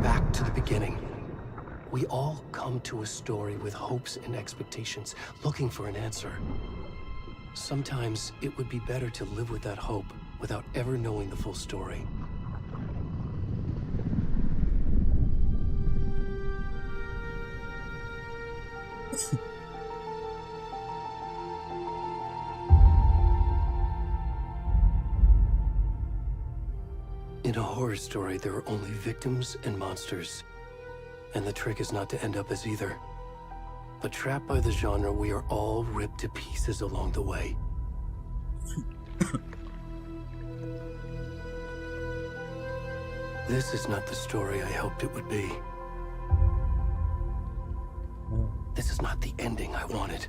Back to the beginning. We all come to a story with hopes and expectations, looking for an answer. Sometimes it would be better to live with that hope without ever knowing the full story. In a horror story, there are only victims and monsters. And the trick is not to end up as either. But trapped by the genre, we are all ripped to pieces along the way. This is not the story I hoped it would be. This is not the ending I wanted.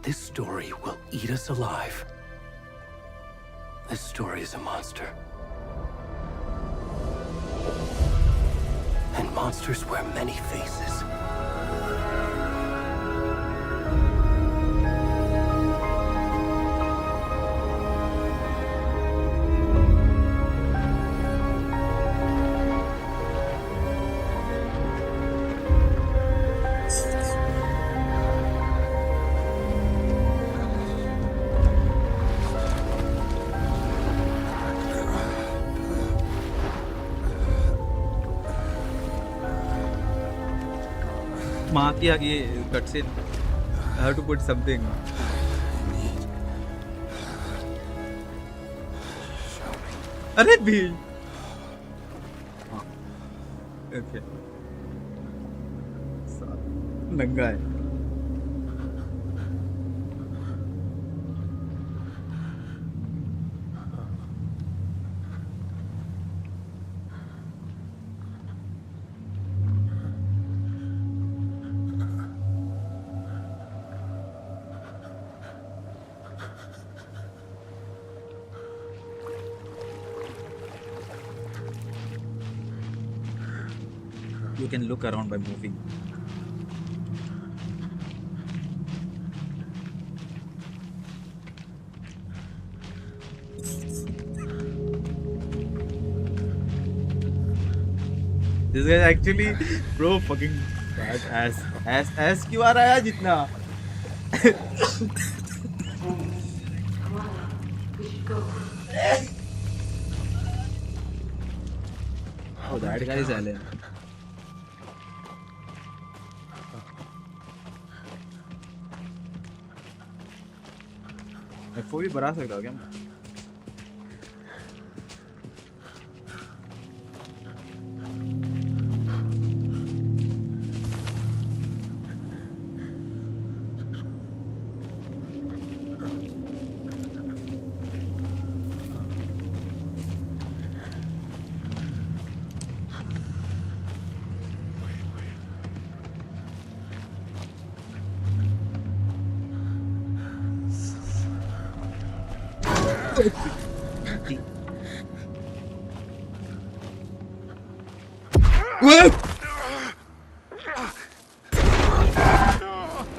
This story will eat us alive. This story is a monster. And monsters wear many faces. माँ की आगे cutscene I have to put something. अरे भी okay नंगा है You can look around by moving. This guy actually, bro, fucking bad ass क्यों आ रहा है जितना? Oh, that guy is Alan. F4 भी बना सकता हूँ क्या मैं?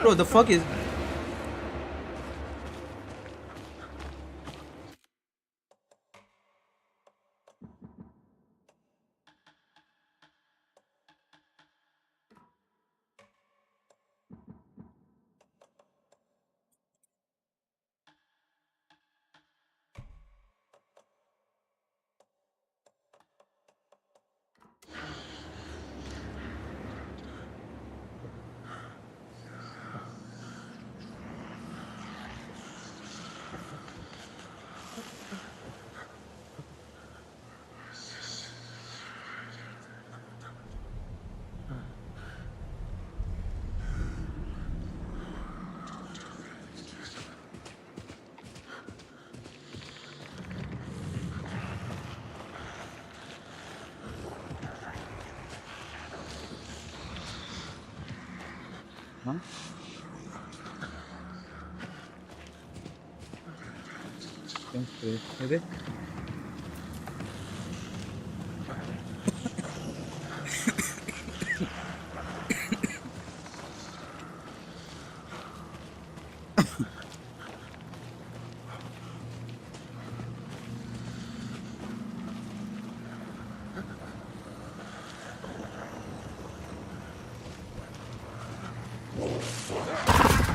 Bro, the fuck is... Huh? Is it?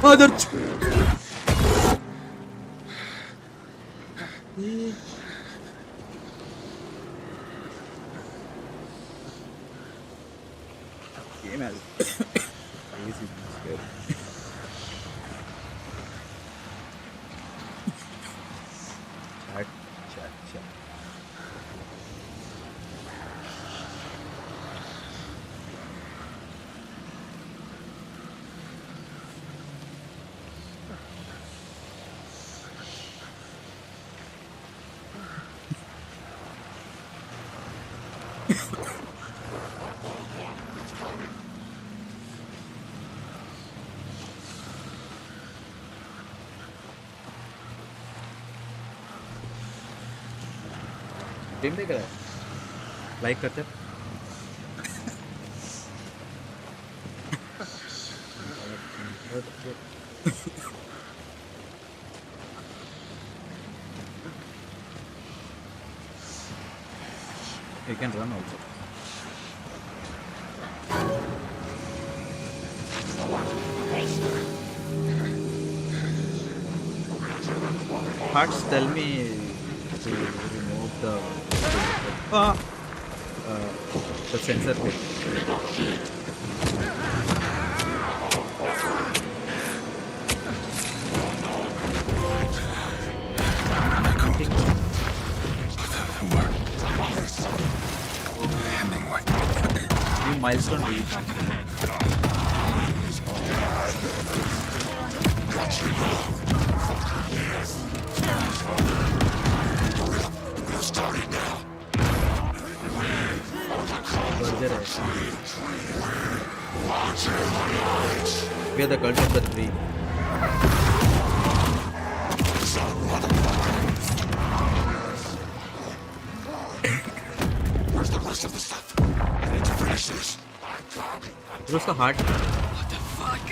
Mother. Game has crazy scary. Chat. Game देख रहा है लाइक करते You can run also. Hearts tell me to remove the sensor bit. New milestone reached. Razer है. We are the cult of the tree. Where's the rest of the stuff? I need to finish this. फिर उसका heart. What the fuck?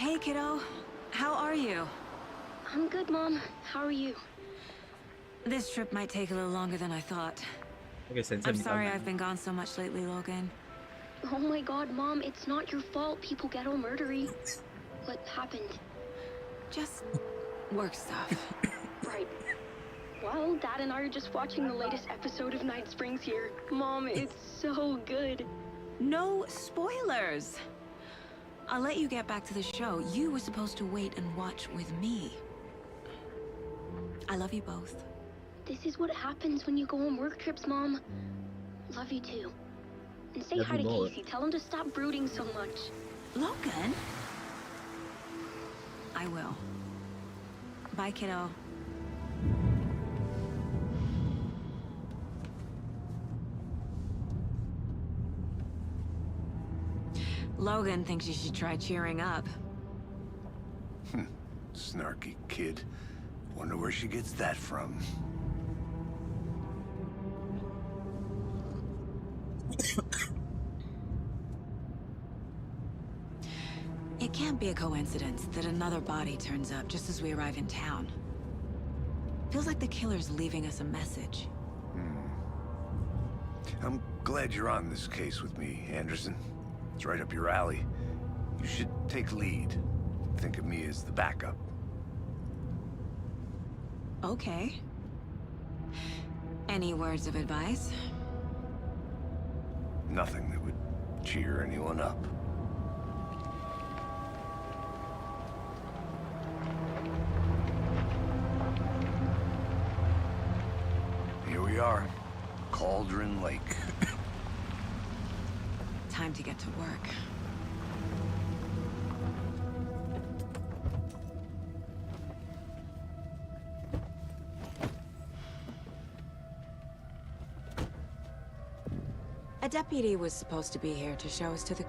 Hey, kiddo. How are you? I'm good, Mom. How are you? This trip might take a little longer than I thought. Okay, sensor I'm sorry निकालना है. I've been gone so much lately, Logan. Oh my god, Mom, it's not your fault people get all murdery. What happened? Just work stuff. Right. Well, Dad and I are just watching the latest episode of Night Springs here. Mom, it's so good. No spoilers. I'll let you get back to the show. You were supposed to wait and watch with me. I love you both. This is what happens when you go on work trips, Mom. Love you too. And say Love hi you to more. Casey. Tell him to stop brooding so much. Logan? I will. Bye, kiddo. Logan thinks you should try cheering up. Snarky kid. Wonder where she gets that from. It can't be a coincidence that another body turns up just as we arrive in town. Feels like the killer's leaving us a message. I'm glad you're on this case with me, Anderson. It's right up your alley. You should take lead. Think of me as the backup. Okay. Any words of advice? Nothing that would cheer anyone up. Here we are. Cauldron Lake. Time to get to work. A deputy was supposed to be here to show us to the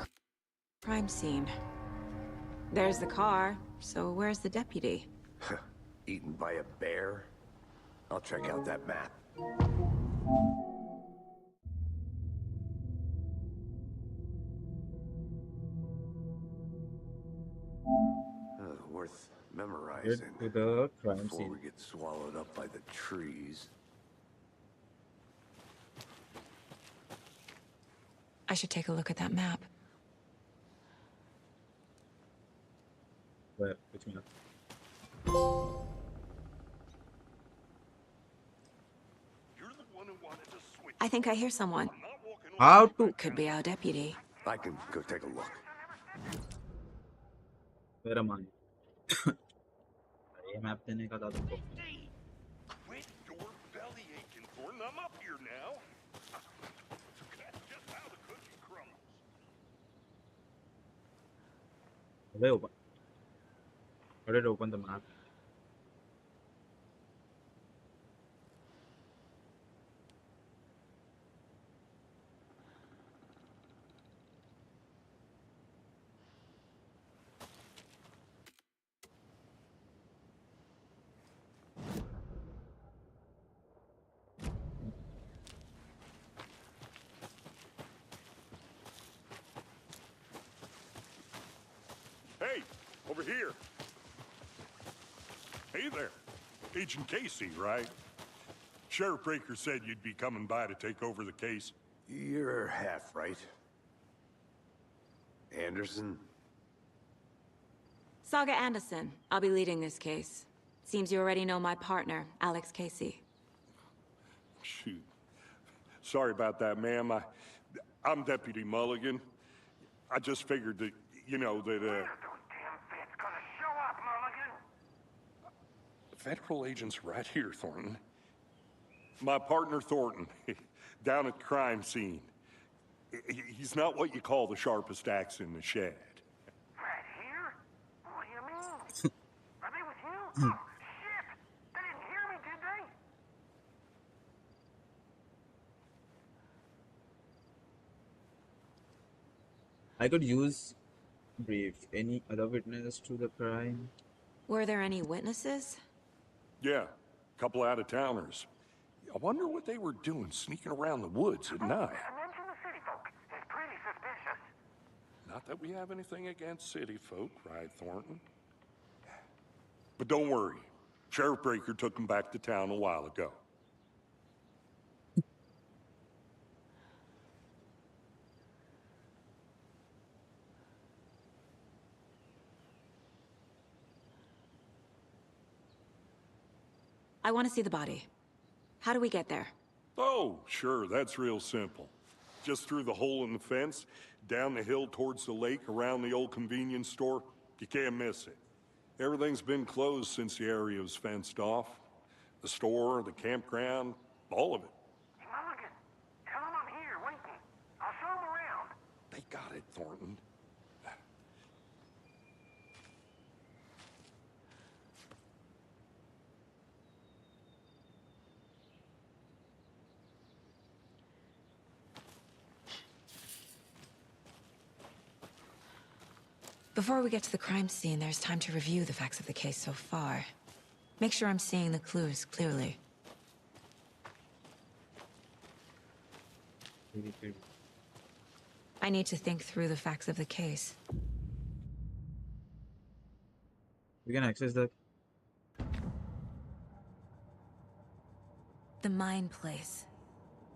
crime scene. There's the car, so where's the deputy? Eaten by a bear? I'll check out that map. Worth memorizing. Get to the crime Before scene. we get swallowed up by the trees. I should take a look at that map. Where? Which map? You're the one who wanted to switch. I think I hear someone. I'm not walking away. How to? Could be our deputy. I can go take a look. Where am I? ये map देने का था तुमको. Hey, quit your belly aching, Thornton. I'm up here now. That's just how the cookie crumbles. Where open? How did it open the map? Hey, over here. Hey there. Agent Casey, right? Sheriff Breaker said you'd be coming by to take over the case. You're half right. Anderson? Saga Anderson. I'll be leading this case. Seems you already know my partner, Alex Casey. Shoot. Sorry about that, ma'am. I'm Deputy Mulligan. I just figured that, you know, that, Federal agents right here, Thornton. My partner, Thornton, down at the crime scene. He's not what you call the sharpest axe in the shed. Right here? What do you mean? Are they with you? Oh, shit! They didn't hear me, did they? I could use brief. Any other witness to the crime? Were there any witnesses? Yeah, a couple out-of-towners. I wonder what they were doing sneaking around the woods at night. Mention the city folk. It's pretty suspicious. Not that we have anything against city folk, right, Thornton? But don't worry. Sheriff Breaker took them back to town a while ago. I want to see the body. How do we get there? Oh, sure, that's real simple. Just through the hole in the fence, down the hill towards the lake, around the old convenience store. You can't miss it. Everything's been closed since the area was fenced off. The store, the campground, all of it. Hey, Mulligan, tell them I'm here, waiting. I'll show them around. They got it, Thornton. Before we get to the crime scene, there's time to review the facts of the case so far. Make sure I'm seeing the clues clearly. I need to think through the facts of the case. We can access the Mind Place.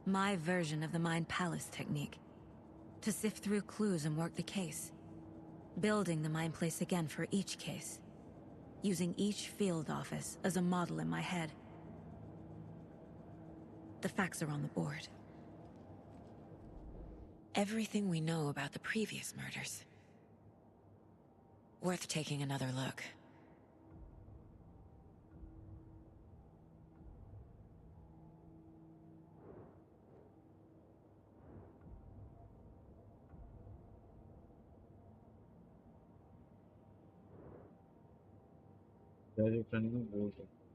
My version of the Mind Palace technique. To sift through clues and work the case. Building the Mind Place again for each case. Using each field office as a model in my head. The facts are on the board. Everything we know about the previous murders. Worth taking another look. running both.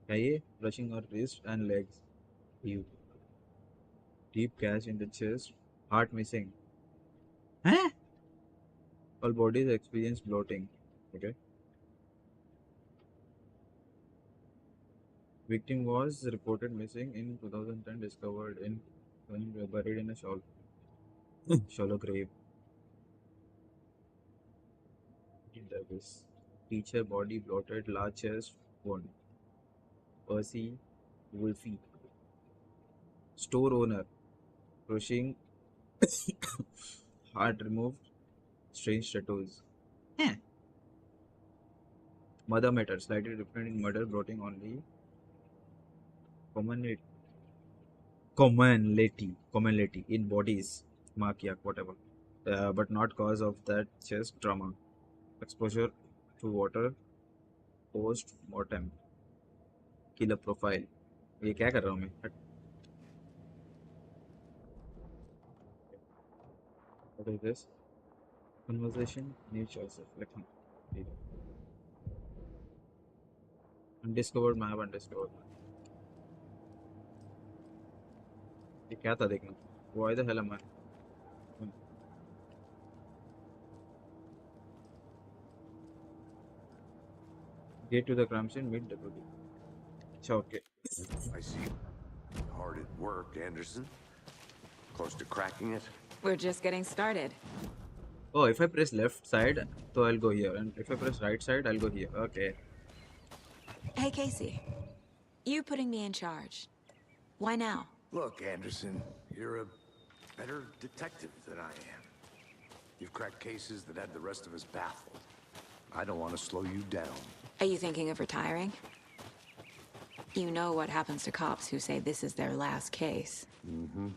Hey, brushing our wrists and legs. You. Deep gash in the chest. Heart missing. Huh? All bodies experience bloating. Okay. Victim was reported missing in 2010, discovered in buried in a shallow grave. Davis. Teacher body bloated, large chest wound. Percy Wolfie. Store owner. Crushing heart removed. Strange tattoos. Huh. Mother matter. Slightly different in murder, bloating only. Commonality. Commonality in bodies. Mark, whatever. But not cause of that chest trauma. Exposure to water post mortem. Killer profile. ये क्या कर रहा हूँ मैं? What is this? Conversation, new choices. Like, undiscovered map, undiscovered map. ये क्या था देखना? Why the hell am I? Get to the crime scene, meet deputy. अच्छा, okay. I see. Hard at work, Anderson. Close to cracking it? We're just getting started. Oh, if I press left side, so I'll go here, and if I press right side, I'll go here. Okay. Hey, Casey. You putting me in charge. Why now? Look, Anderson, you're a better detective than I am. You've cracked cases that had the rest of us baffled. I don't want to slow you down. Are you thinking of retiring? You know what happens to cops who say this is their last case. Mm-hmm.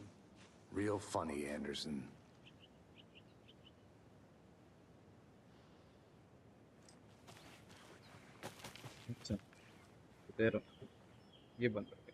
Real funny, Anderson. अच्छा, तेरा ये बंद कर दे.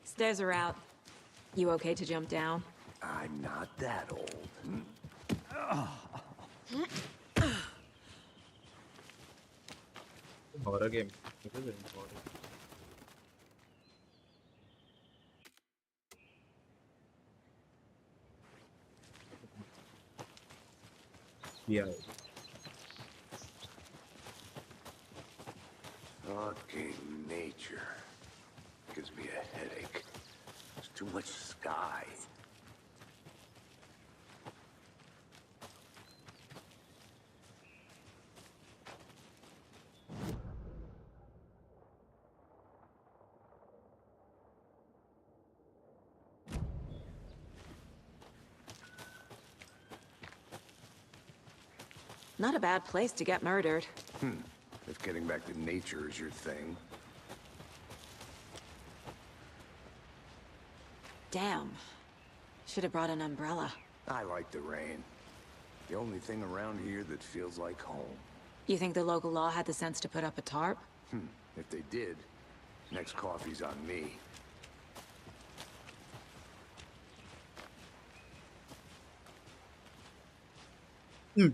Stairs are out. You okay to jump down? I'm not that old. Horror game. It is a horror. Yeah. Fucking nature. Gives me a headache. There's too much sky. Not a bad place to get murdered. If getting back to nature is your thing. Damn. Should have brought an umbrella. I like the rain. The only thing around here that feels like home. You think the local law had the sense to put up a tarp? If they did, next coffee's on me. Hmm.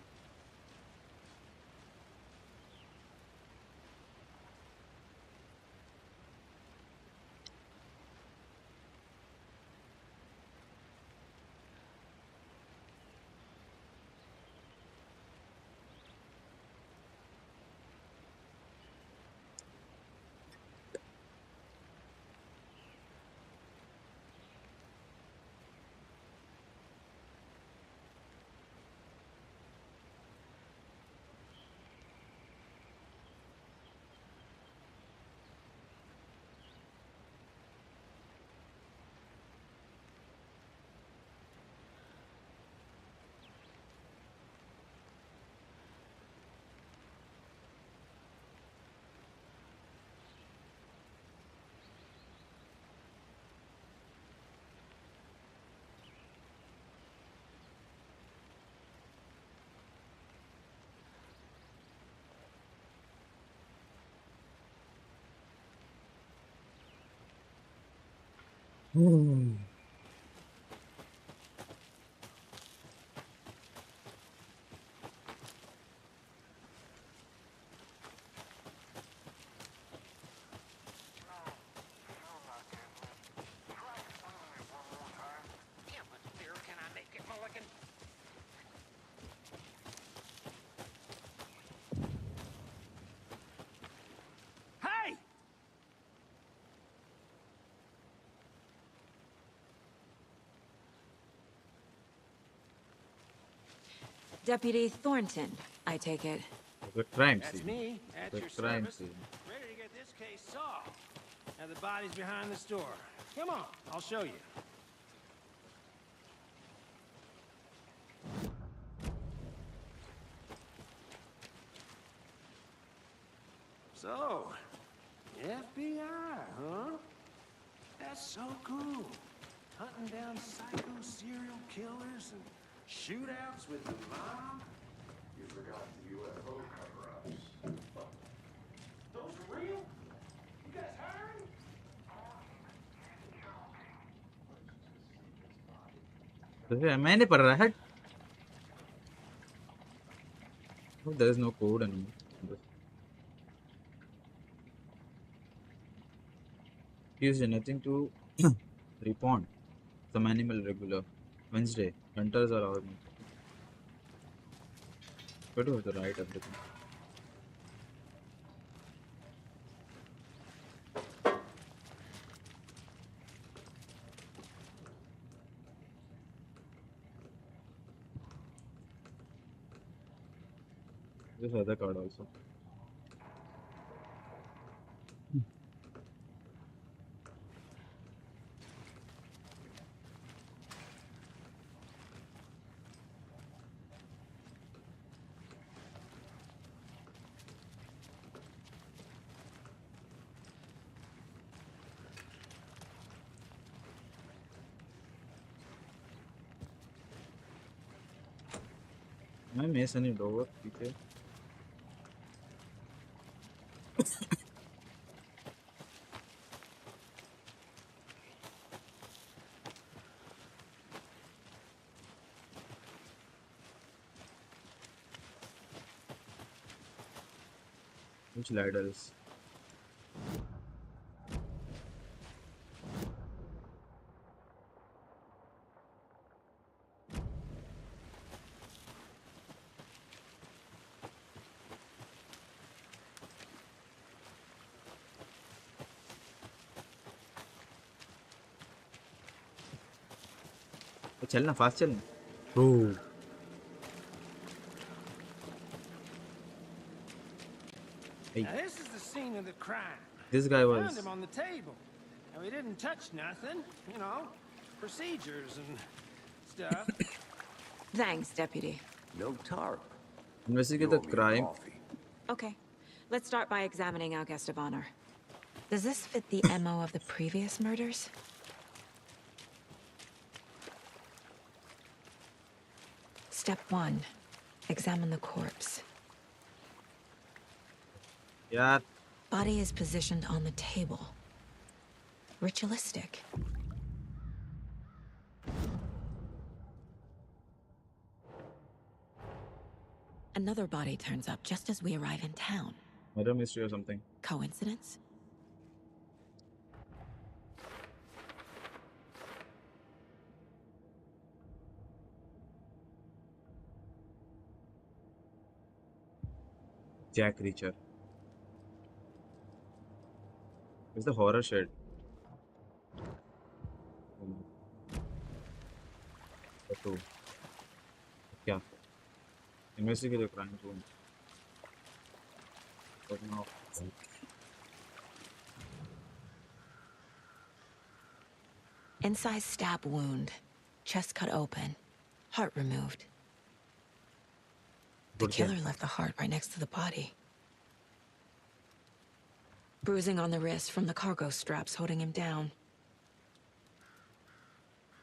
Yeah, but here, can I make it, Mulligan? Hey! Deputy Thornton, I take it. The crime That's scene. me, at The your crime service, scene. ready to get this case solved. Now the body's behind the store. Come on, I'll show you. So, FBI, huh? That's so cool. Hunting down psycho serial killers and shootouts with the mob. You forgot the UFO cover-ups. Those are real? You guys hiring? मैंने पढ़ रहा है. Oh, there is no code anymore. Tuesday, nothing to repond. Some animal regular. Wednesday, hunters are army. But you have to write everything. This other card also. मैं mason ही Dover पीछे. Which ladders? चलना fast चलना. Oh, hey, Now this is the scene of the crime. this guy We was. found him on the table. And we didn't touch nothing, you know, procedures and stuff. Thanks, Deputy. No tarp. Investigate You the owe me a crime. coffee. Okay, let's start by examining our guest of honor. Does this fit the MO of the previous murders? Step 1. Examine the corpse. यार Body is positioned on the table. Ritualistic. Another body turns up just as we arrive in town. Murder mystery or something. Coincidence? Jack Reacher. It's the horror shade. तो क्या? Investigate the crime scene. But now, Incised stab wound. Chest cut open. Heart removed. The good game. killer left the heart right next to the body. Bruising on the wrist from the cargo straps holding him down.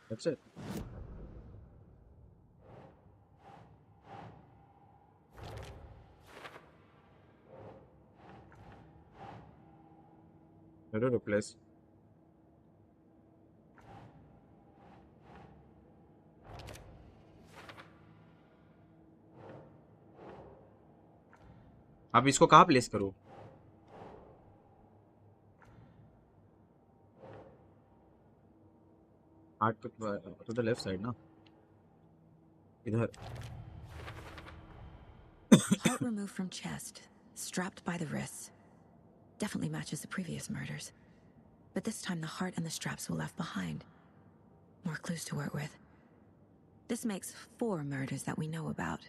That's it. How to replace? अब इसको कहाँ place करूँ? Heart to the left side, ना? इधर. Heart removed from chest, strapped by the wrists. Definitely matches the previous murders. But this time the heart and the straps were left behind. More clues to work with. This makes 4 murders that we know about.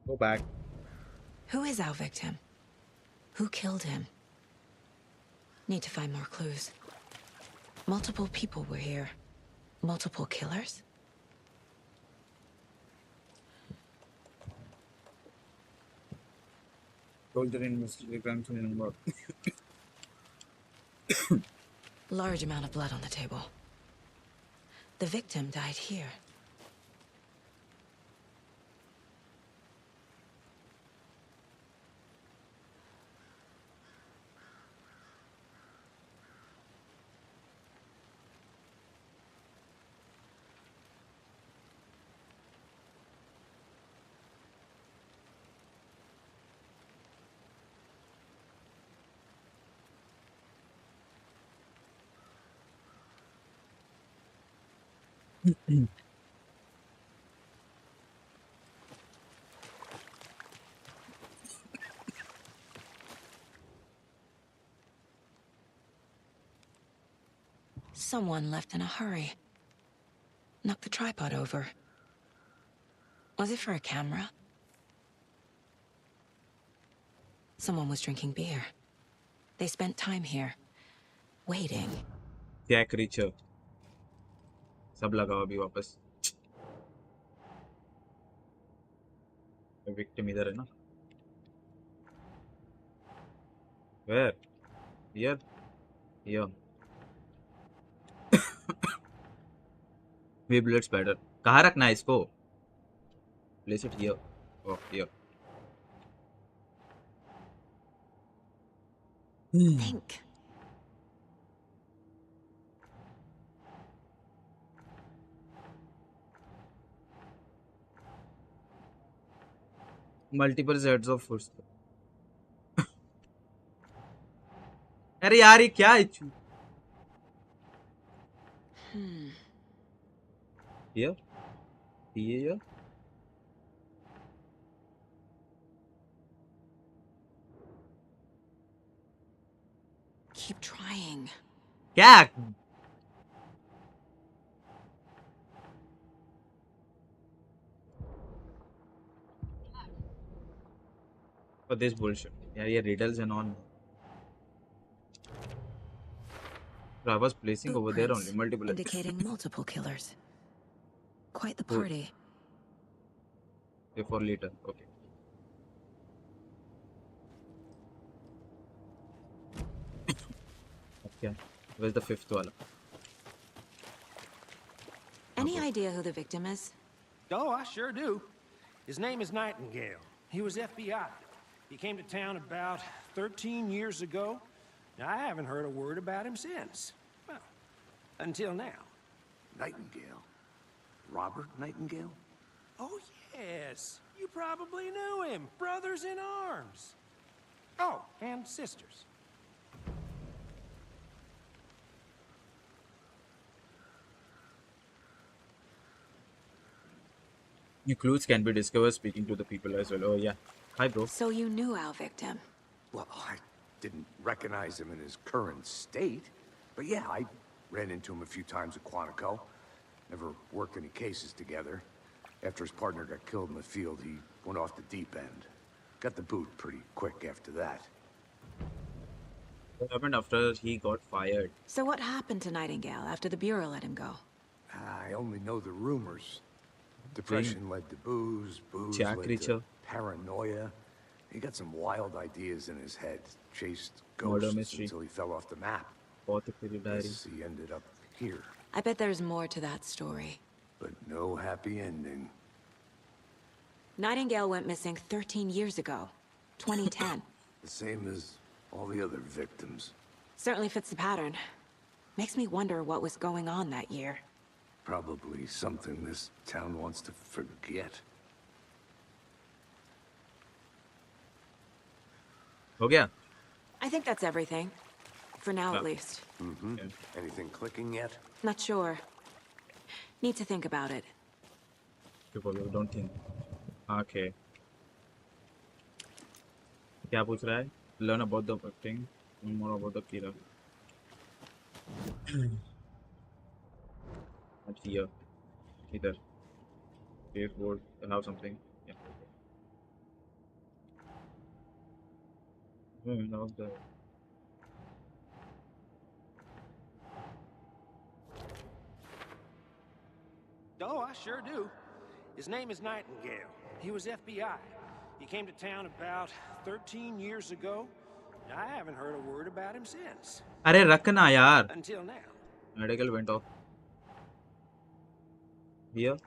Go back. Who is our victim? Who killed him? Need to find more clues. Multiple people were here. Multiple killers? Soldier investigate crime scene number. Large amount of blood on the table. The victim died here. Someone left in a hurry. Knocked the tripod over. Was it for a camera? Someone was drinking beer. They spent time here, waiting. क्या creature? सब लगाओ अभी वापस. Victim इधर है ना? Where? Here. Here. Maybe bullets better. कहाँ रखना है इसको? Place it here. Oh, here. Think. Multiple sets of foot. अरे यार ये क्या है? Here. Here. Keep trying. क्या? For this bullshit. यार ये riddles and on. I was placing over there only multiple. Indicating multiple killers. Quite the party. Okay, for later. Okay. Okay. Where's the fifth one? Any idea who the victim is? Oh, I sure do. His name is Nightingale. He was FBI. He came to town about 13 years ago. Now, I haven't heard a word about him since. Well, until now. Nightingale? Robert Nightingale? Oh, yes. You probably knew him. Brothers in arms. Oh, and sisters. New clues can be discovered speaking to the people as well. Oh, yeah. Hi, bro. So you knew our victim. Well, I didn't recognize him in his current state. But yeah, I ran into him a few times at Quantico. Never worked any cases together. After his partner got killed in the field, he went off the deep end. Got the boot pretty quick after that. What happened after he got fired? So what happened to Nightingale after the Bureau let him go? I only know the rumors. Depression led to booze, booze led creature. to paranoia. He got some wild ideas in his head, chased Murder ghosts mystery. until he fell off the map. Diary. Guess he ended up here, I bet there's more to that story. but no happy ending. Nightingale went missing 13 years ago. 2010. The same as all the other victims. Certainly fits the pattern. Makes me wonder what was going on that year. Probably something this town wants to forget. हो गया? I think that's everything. For now, at least. Mm-hmm. Okay. Anything clicking yet? Not sure. Need to think about it. People don't think. Okay. क्या पूछ रहा है? Learn about the victim, more about the killer. Not here. Either. Safe word. I have something. Yeah. Now the. Oh, I sure do. His name is Nightingale. He was FBI. He came to town about 13 years ago. I haven't heard a word about him since. अरे रखना यार. Until now. Medical went off. Here.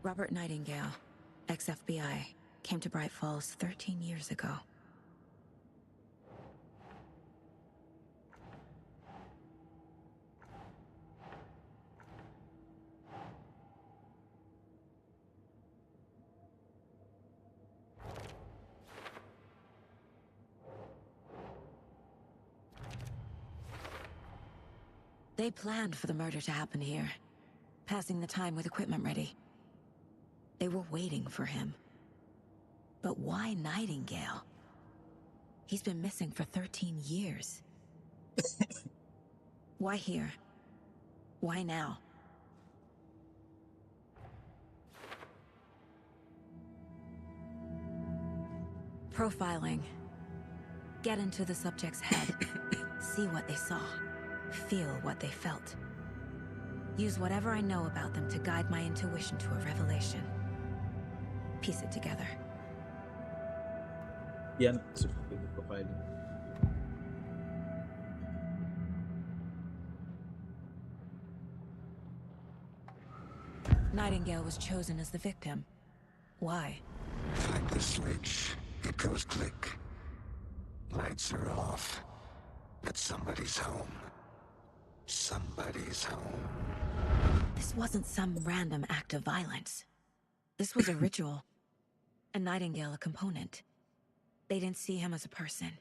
Robert Nightingale, ex-FBI, came to Bright Falls 13 years ago. They planned for the murder to happen here, passing the time with equipment ready. They were waiting for him. But why Nightingale? He's been missing for 13 years. Why here? Why now? Profiling. Get into the subject's head. See what they saw. Feel what they felt. Use whatever I know about them to guide my intuition to a revelation. Piece it together. Yeah, profiling. Nightingale was chosen as the victim. Why? Flick the switch. It goes click. Lights are off. But somebody's home. Somebody's home. This wasn't some random act of violence. This was a ritual. And Nightingale a component. They didn't see him as a person.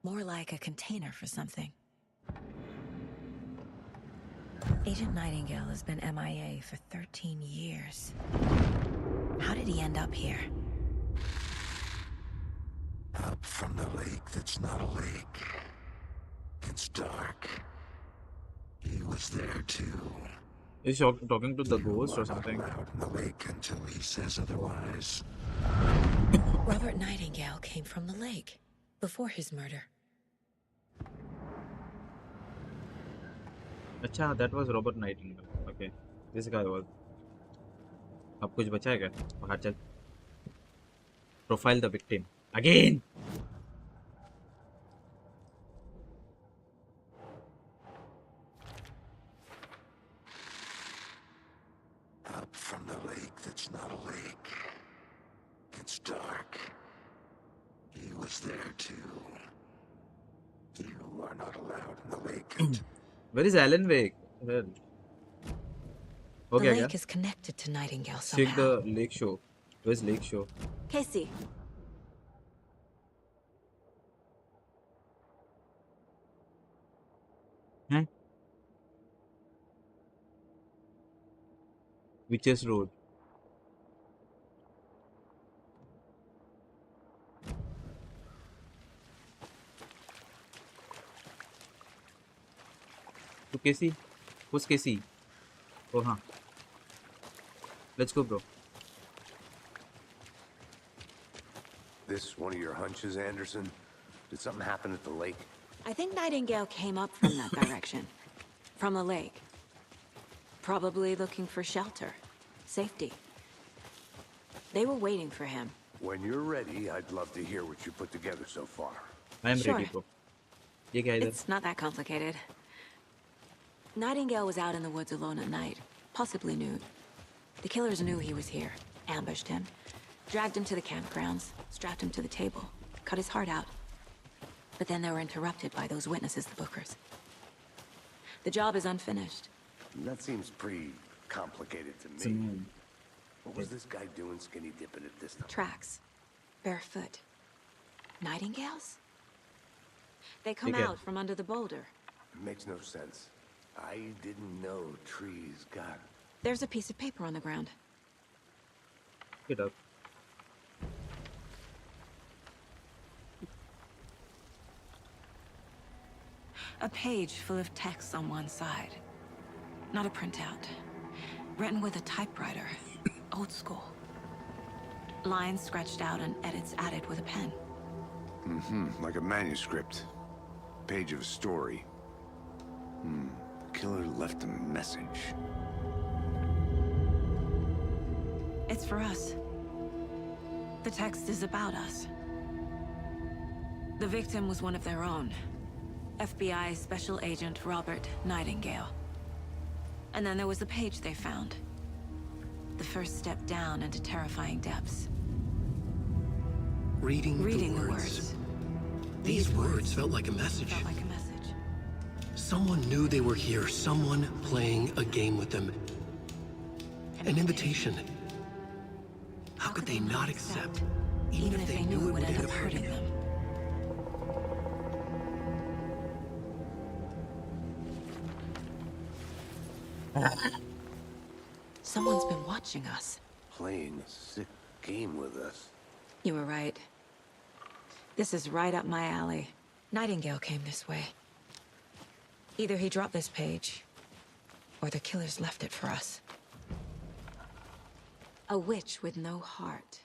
More like a container for something. Agent Nightingale has been MIA for 13 years. How did he end up here? Up from the lake that's not a lake. It's dark. He was there too. Is he talking to the ghost or something? Out in the lake until he says otherwise. Robert Nightingale came from the lake before his murder. अच्छा, that was Robert Nightingale. Okay, this guy was. अब कुछ बचा है क्या? बाहर चल. Profile the victim again. Up from the lake that's not a lake. It's dark. He was there too. You are not allowed in the lake. Where is Alan Wake? Well, The okay, lake is connected to Nightingale check somehow. the lake show. Where's lake show? Casey. Huh? Witches Road. To Casey? Who's Casey? Oh, huh. Let's go, bro. This one of your hunches, Anderson? Did something happen at the lake? I think Nightingale came up from that direction. From the lake. Probably looking for shelter. Safety. They were waiting for him. When you're ready, I'd love to hear what you put together so far. I am Sure. ready, bro. ये क्या इधर? It's not that complicated. Nightingale was out in the woods alone at night, possibly nude. The killers knew he was here, ambushed him, dragged him to the campgrounds, strapped him to the table, cut his heart out. But then they were interrupted by those witnesses, the Bookers. The job is unfinished. That seems pretty complicated to me. What was this guy doing skinny dipping at this time? Tracks. Barefoot. Nightingales? They come Again. out from under the boulder. It makes no sense. I didn't know trees got... There's a piece of paper on the ground. Pick it up. A page full of text on one side. Not a printout. Written with a typewriter. Old school. Lines scratched out and edits added with a pen. Like a manuscript. Page of a story. Killer left a message. It's for us. The text is about us. The victim was one of their own. FBI Special Agent Robert Nightingale. And then there was the page they found. The first step down into terrifying depths. Reading The the words. These words felt like a message. Felt like a message. Someone knew they were here. Someone playing a game with them. An invitation. How could they not accept? Even if they knew it would end up hurting them. Someone's been watching us. Playing a sick game with us. You were right. This is right up my alley. Nightingale came this way. Either he dropped this page, or the killers left it for us. A witch with no heart.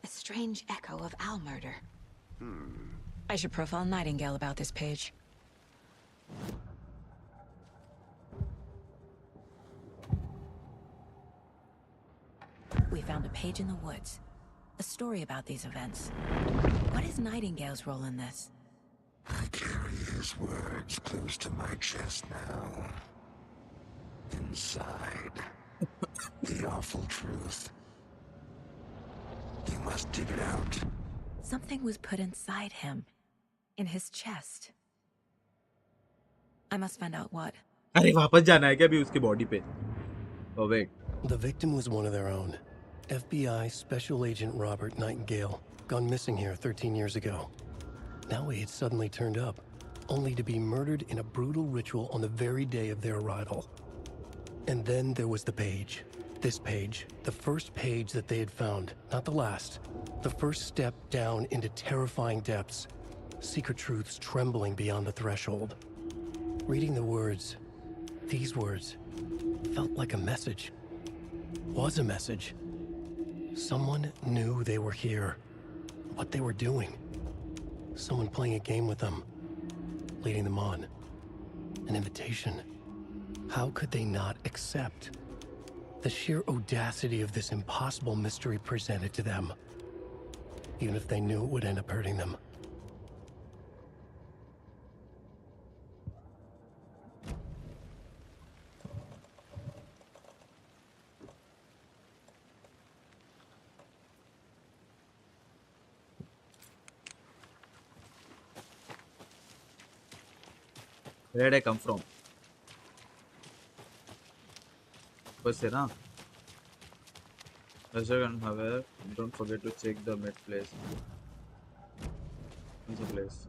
A strange echo of owl murder. I should profile Nightingale about this page. We found a page in the woods. A story about these events. What is Nightingale's role in this? I carry his words close to my chest now. Inside, the awful truth. You must dig it out. Something was put inside him. In his chest. I must find out what. अरे वापस जाना है क्या अभी उसकी body पे? Oh wait. The victim was one of their own. FBI Special Agent Robert Nightingale, gone missing here 13 years ago. Now he had suddenly turned up, only to be murdered in a brutal ritual on the very day of their arrival. And then there was the page. This page, the first page that they had found, not the last. The first step down into terrifying depths. Secret truths trembling beyond the threshold. Reading the words, these words, felt like a message. Was a message. Someone knew they were here. What they were doing. Someone playing a game with them. Leading them on. An invitation. How could they not accept? The sheer audacity of this impossible mystery presented to them. Even if they knew it would end up hurting them. Where did I come from? What's it, huh? Razer and however, don't forget to check the med place. What's the place?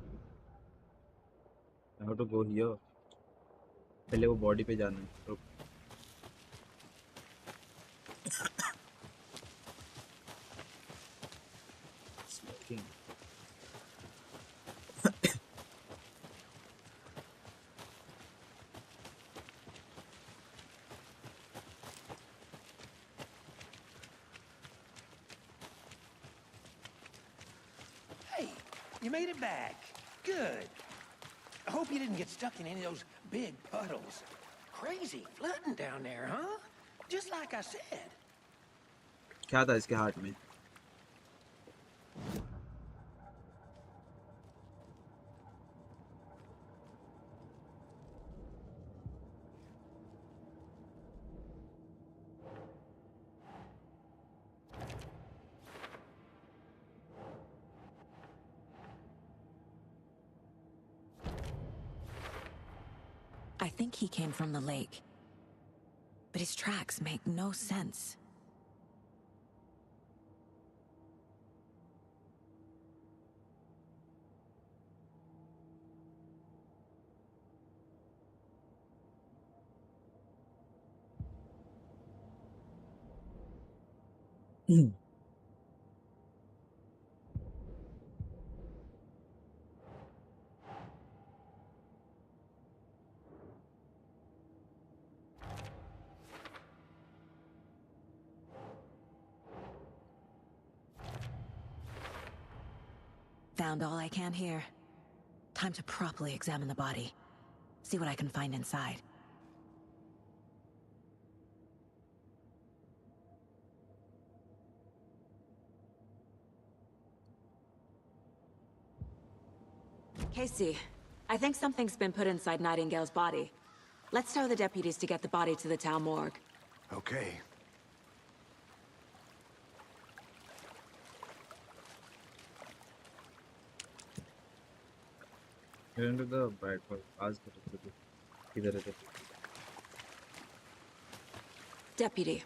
I have to go here. पहले वो body पे जाना है. रुक. Smoking. Hey, you made it back. Good. I hope you didn't get stuck in any of those big puddles. Crazy flooding down there, huh? Just like I said. क्या था इसके हाथ में? I think he came from the lake. But his tracks make no sense. Found all I can here. Time to properly examine the body. See what I can find inside. Casey, I think something's been put inside Nightingale's body. Let's tell the deputies to get the body to the town morgue. Okay. Into the bright hall. Ask the Deputy,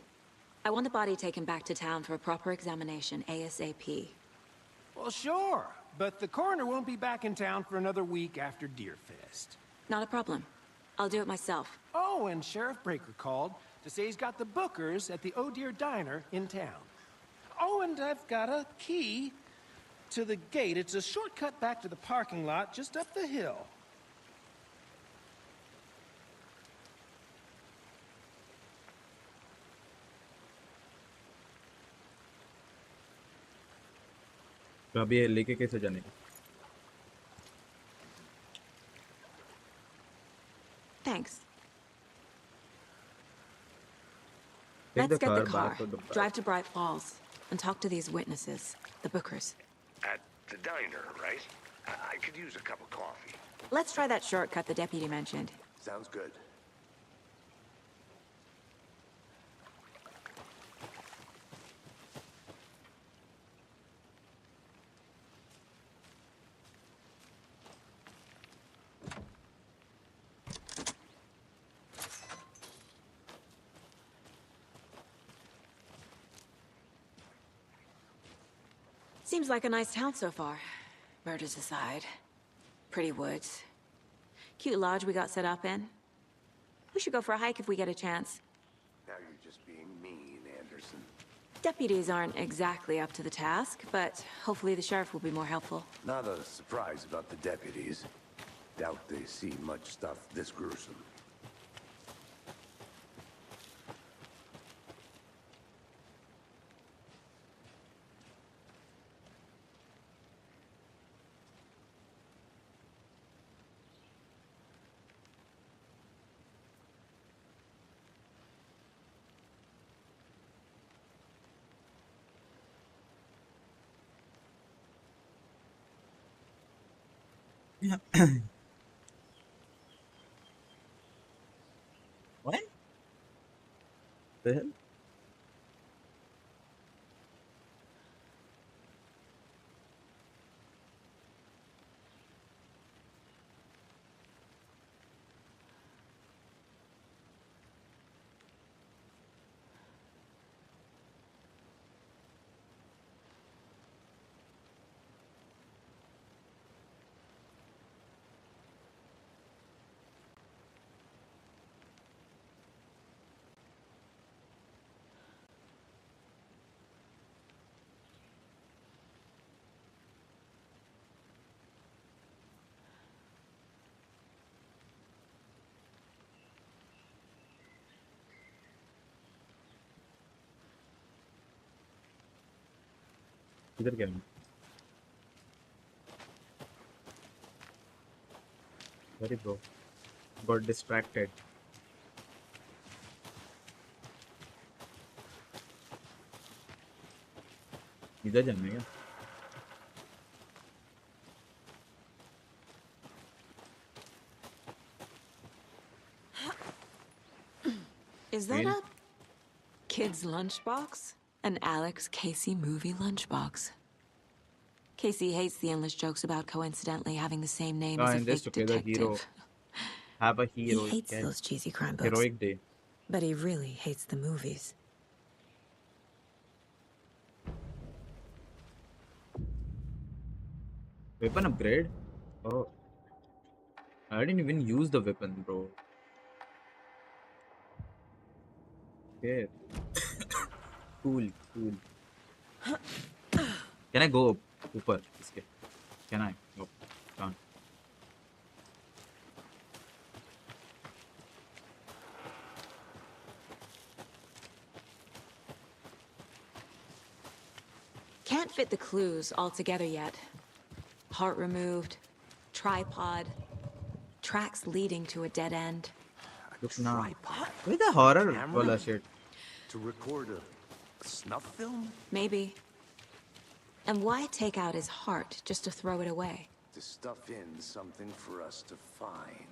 I want the body taken back to town for a proper examination ASAP. Well, sure. But the coroner won't be back in town for another week after Deerfest. Not a problem. I'll do it myself. Oh, and Sheriff Breaker called to say he's got the bookers at the Oh Dear Diner in town. Oh, and I've got a key to the gate. It's a shortcut back to the parking lot just up the hill. तो अभी ये लेके कैसे जाने का? Thanks. Take Let's the get the car car, back to the back. drive to Bright Falls, and talk to these witnesses, the bookers. At the diner, right? I could use a cup of coffee. Let's try that shortcut the deputy mentioned. Sounds good. Seems like a nice town so far. Murders aside. Pretty woods. Cute lodge we got set up in. We should go for a hike if we get a chance. Now you're just being mean, Anderson. Deputies aren't exactly up to the task, but hopefully the sheriff will be more helpful. Not a surprise about the deputies. Doubt they see much stuff this gruesome. What? The hell? इधर क्या है? Sorry bro, got distracted. इधर जाना है क्या? Is that a kid's lunchbox? An Alex Casey movie lunchbox. Casey hates the endless jokes about coincidentally having the same name as a In this fake together, hero. detective. Have a He hero. hates those cheesy crime books, Heroic day. but he really hates the movies. Weapon upgrade? Oh. I didn't even use the weapon, bro. Okay. Cool, cool. Can I go up? Upar? Iske? Can I? No. Can't. Can't fit the clues all together yet. Heart removed, tripod, tracks leading to a dead end. Look now. Tripod Where's the horror? Camera? Wala shit. to record a snuff film? Maybe. And why take out his heart just to throw it away? To stuff in something for us to find.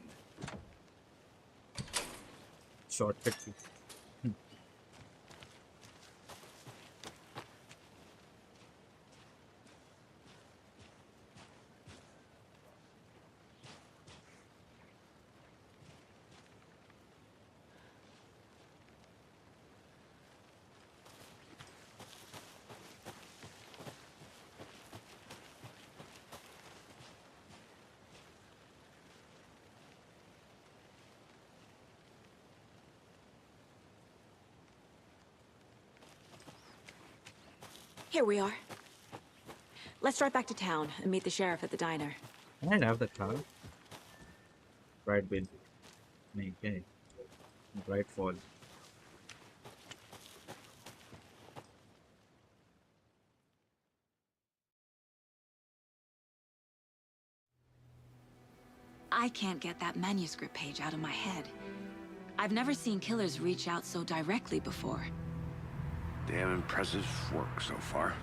Shortcut. Here we are. Let's drive back to town and meet the sheriff at the diner. Can I have the car? Right bin. नहीं क्या है? Right fall. I can't get that manuscript page out of my head. I've never seen killers reach out so directly before. Damn impressive work so far.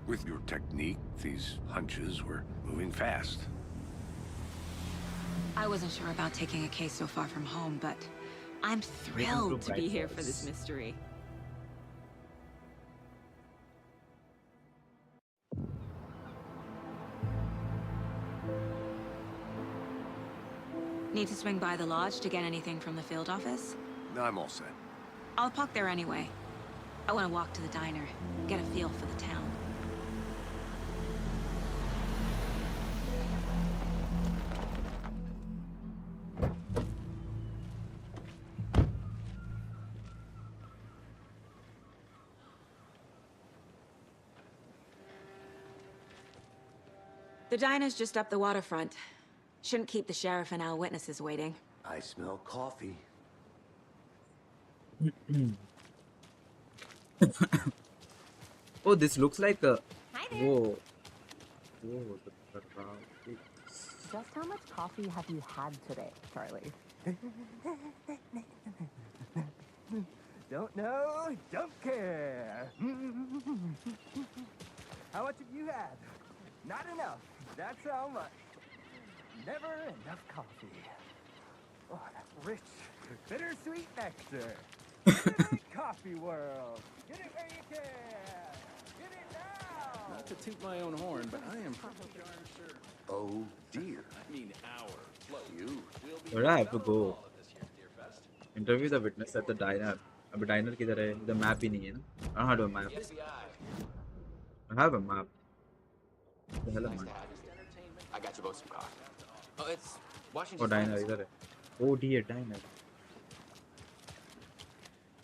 With your technique, these hunches were moving fast. I wasn't sure about taking a case so far from home, but I'm thrilled to be here for this mystery. Need to swing by the lodge to get anything from the field office? No, I'm all set. I'll park there anyway. I want to walk to the diner, get a feel for the town. The diner's just up the waterfront. Shouldn't keep the sheriff and our witnesses waiting. I smell coffee. Oh, this looks like a. Hi there. Whoa. Whoa. Just how much coffee have you had today, Charlie? Don't know, don't care. How much have you had? Not enough. That's how much. Never enough coffee. Oh, that's rich, bittersweet nectar. Get it in the coffee world. Get it where you can. Get it now. Not to toot my own horn, but I am pretty darn sure. Oh dear. I mean, our float. You. Where I have to go? Interview the witness at the diner. अब diner किधर है? The map ही नहीं है ना? I don't have a map. I have a map. The hell am I? I got you both some coffee. Oh, it's Oh, diner इधर है. Oh dear, diner.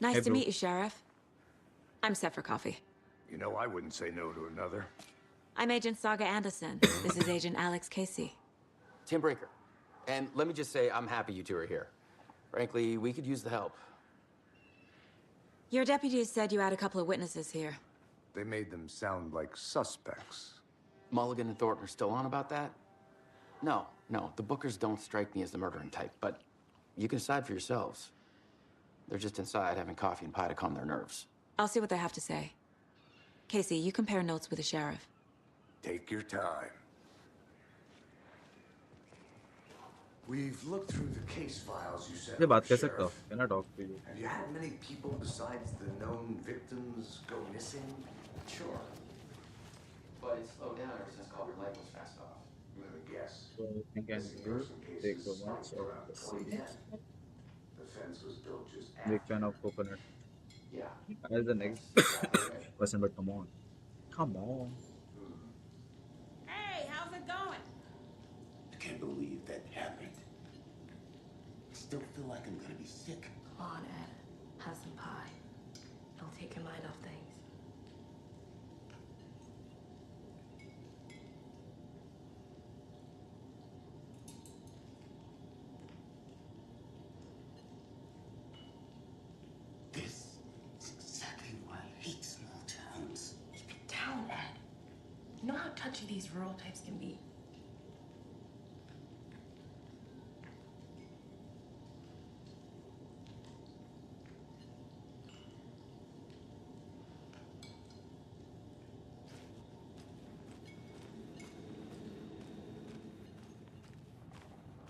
Nice Hey, to bro. meet you, Sheriff. I'm set for coffee. You know I wouldn't say no to another. I'm Agent Saga Anderson. This is Agent Alex Casey. Tim Breaker. And let me just say, I'm happy you two are here. Frankly, we could use the help. Your deputies said you had a couple of witnesses here. They made them sound like suspects. Mulligan and Thornton are still on about that? No, the Bookers don't strike me as the murdering type, but you can decide for yourselves. They're just inside having coffee and pie to calm their nerves. I'll see what they have to say. Casey, you compare notes with the sheriff. Take your time. We've looked through the case files you sent. ये बात कर Sheriff. सकता हूँ? Can I talk to you? Have you had many people besides the known victims go missing? Sure. But it slowed down ever since Culver Lake was fast off. Let me guess. So we can do take the ones of the city. The fence was built just Big fan of coconut. Yeah. As the next person, but come on. Come on. Hey, how's it going? I can't believe that happened. I still feel like I'm gonna be sick. Come on, Ed. Have some pie. It'll take your mind off things. This is exactly why I hate small towns. Keep it down, Ed. You know how touchy these rural types can be.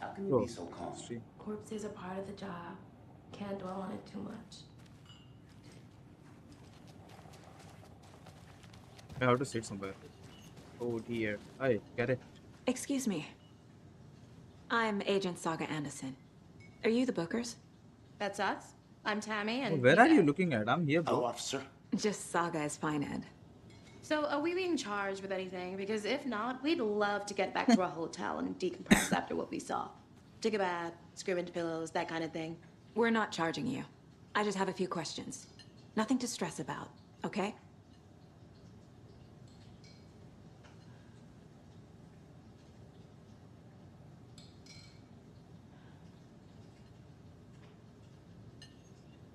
How can you Bro, be so calm? see. Corpses are part of the job. Can't dwell on it too much. I have to sit somewhere. Oh dear. Hi, get it. Excuse me. I'm Agent Saga Anderson. Are you the Bookers? That's us. I'm Tammy, Oh, and where are he's you Ed. looking at? I'm here, Oh, bro. officer. Just Saga is fine, Ed. So, are we being charged with anything? Because if not, we'd love to get back to our hotel and decompress after what we saw. Take a bath, scream into pillows, that kind of thing. We're not charging you. I just have a few questions. Nothing to stress about, okay?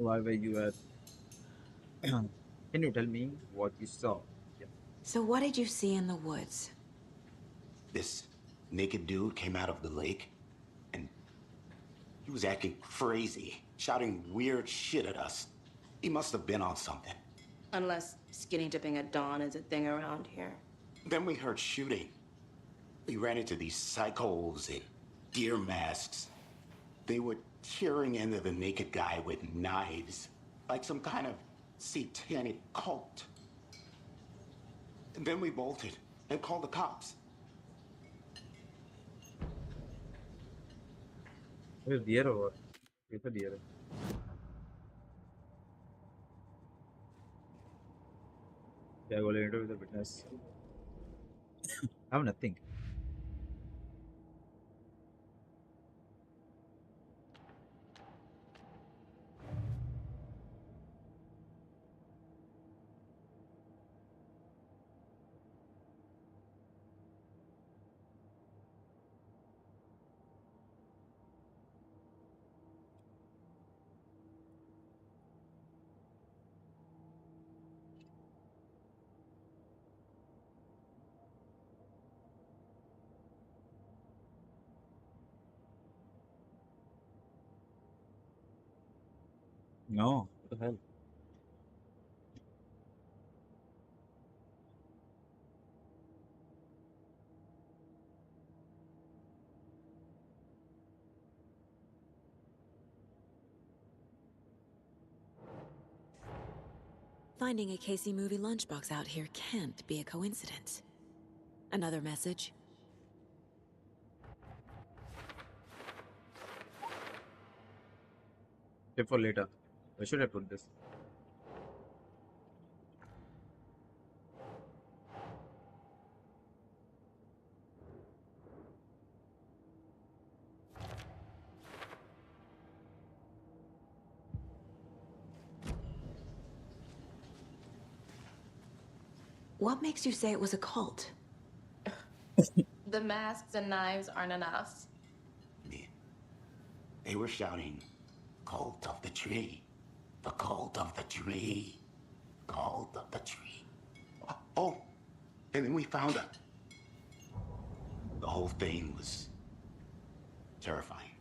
Why were you at? Can you tell me what you saw? Yeah. So what did you see in the woods? This naked dude came out of the lake, and he was acting crazy, shouting weird shit at us. He must have been on something. Unless skinny dipping at dawn is a thing around here. Then we heard shooting. We ran into these psychos in deer masks. They were tearing into the naked guy with knives, like some kind of satanic cult. And then we bolted and called the cops. It was deer or what? It's a deer. Yeah, I will interview the witness. I have nothing. No, what the hell? Finding a Casey movie lunchbox out here can't be a coincidence. Another message? Tip for later. Where should I put this? What makes you say it was a cult? The masks and knives aren't enough. They were shouting, "Cult of the tree, the cult of the tree, cult of the tree." Oh, and then we found it. The whole thing was terrifying.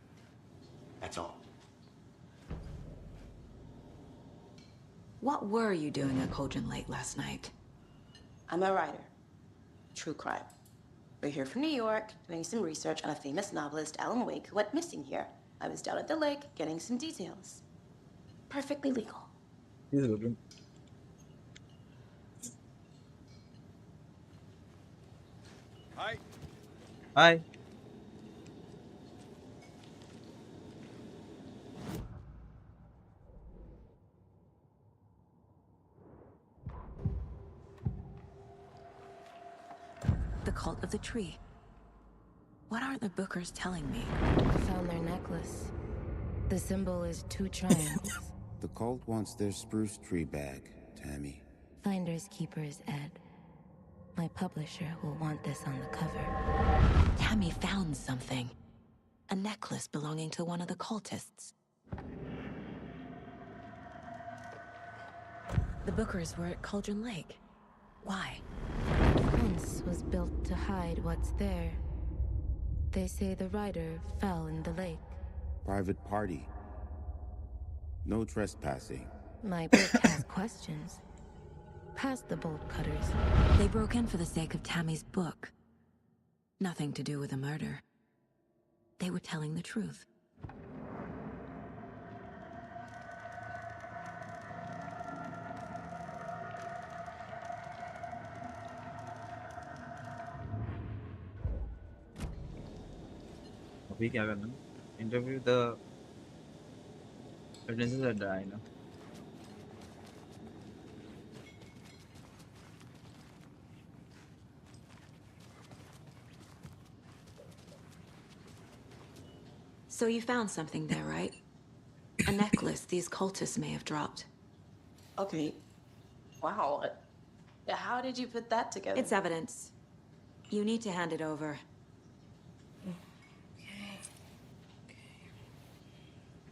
That's all. What were you doing at Cauldron Lake last night? I'm a writer. True crime. We're here from New York, doing some research on a famous novelist, Alan Wake, who went missing here. I was down at the lake, getting some details. Perfectly legal. He's looking. Hi. Hi. The cult of the tree. What aren't the bookers telling me? Found their necklace. The symbol is 2 triangles. The cult wants their spruce tree back, Tammy. Finders keepers, Ed. My publisher will want this on the cover. Tammy found something. A necklace belonging to one of the cultists. The bookers were at Cauldron Lake. Why? The fence was built to hide what's there. They say the rider fell in the lake. Private party. No trespassing. My book has questions. Past the bolt cutters. They broke in for the sake of Tammy's book. Nothing to do with a murder. They were telling the truth. अभी क्या करना? Interview the witnesses that die, ना? So you found something there, right? A necklace these cultists may have dropped. Okay. Wow. How did you put that together? It's evidence. You need to hand it over.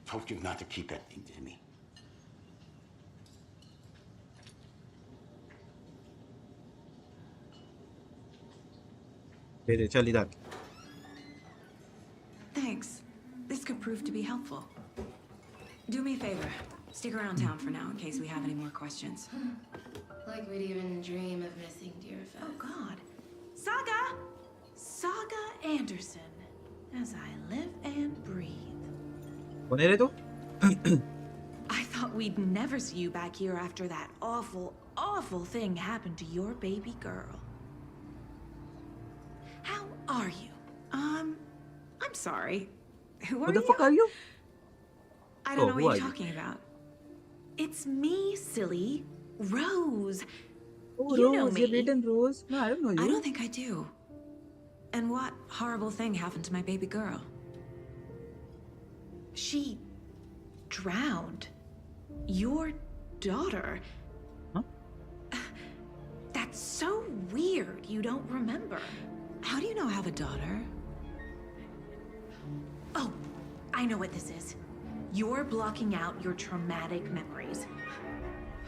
Told you not to keep that thing to me. दे चल इधर. Thanks. This could prove to be helpful. Do me a favor. Stick around town for now in case we have any more questions. Like we'd even dream of missing Deerfest. Oh, God. Saga Anderson. As I live and breathe. कौन है रे तू? I thought we'd never see you back here after that awful, awful thing happened to your baby girl. How are you? I'm sorry. Who are you? Who the fuck are you? I don't know who what are you're you? talking about. It's me, silly. Rose. Oh, You know Rose, me. you're dating Rose? No, I don't know you. I don't think I do. And what horrible thing happened to my baby girl? She drowned. Your daughter. Huh? That's so weird you don't remember. How do you know I have a daughter? Oh, I know what this is. You're blocking out your traumatic memories.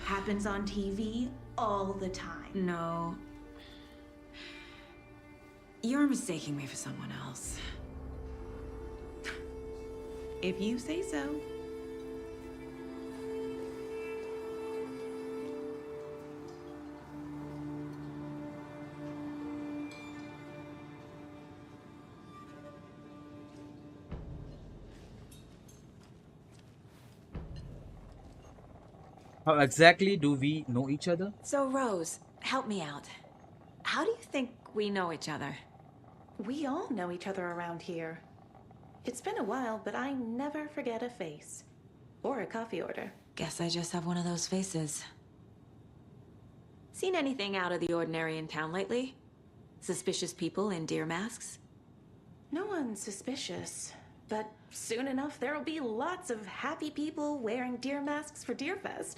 Happens on TV all the time. No. You're mistaking me for someone else. If you say so. How exactly do we know each other? So, Rose, help me out. How do you think we know each other? We all know each other around here. It's been a while, but I never forget a face. Or a coffee order. Guess I just have one of those faces. Seen anything out of the ordinary in town lately? Suspicious people in deer masks? No one's suspicious. But soon enough, there'll be lots of happy people wearing deer masks for Deerfest.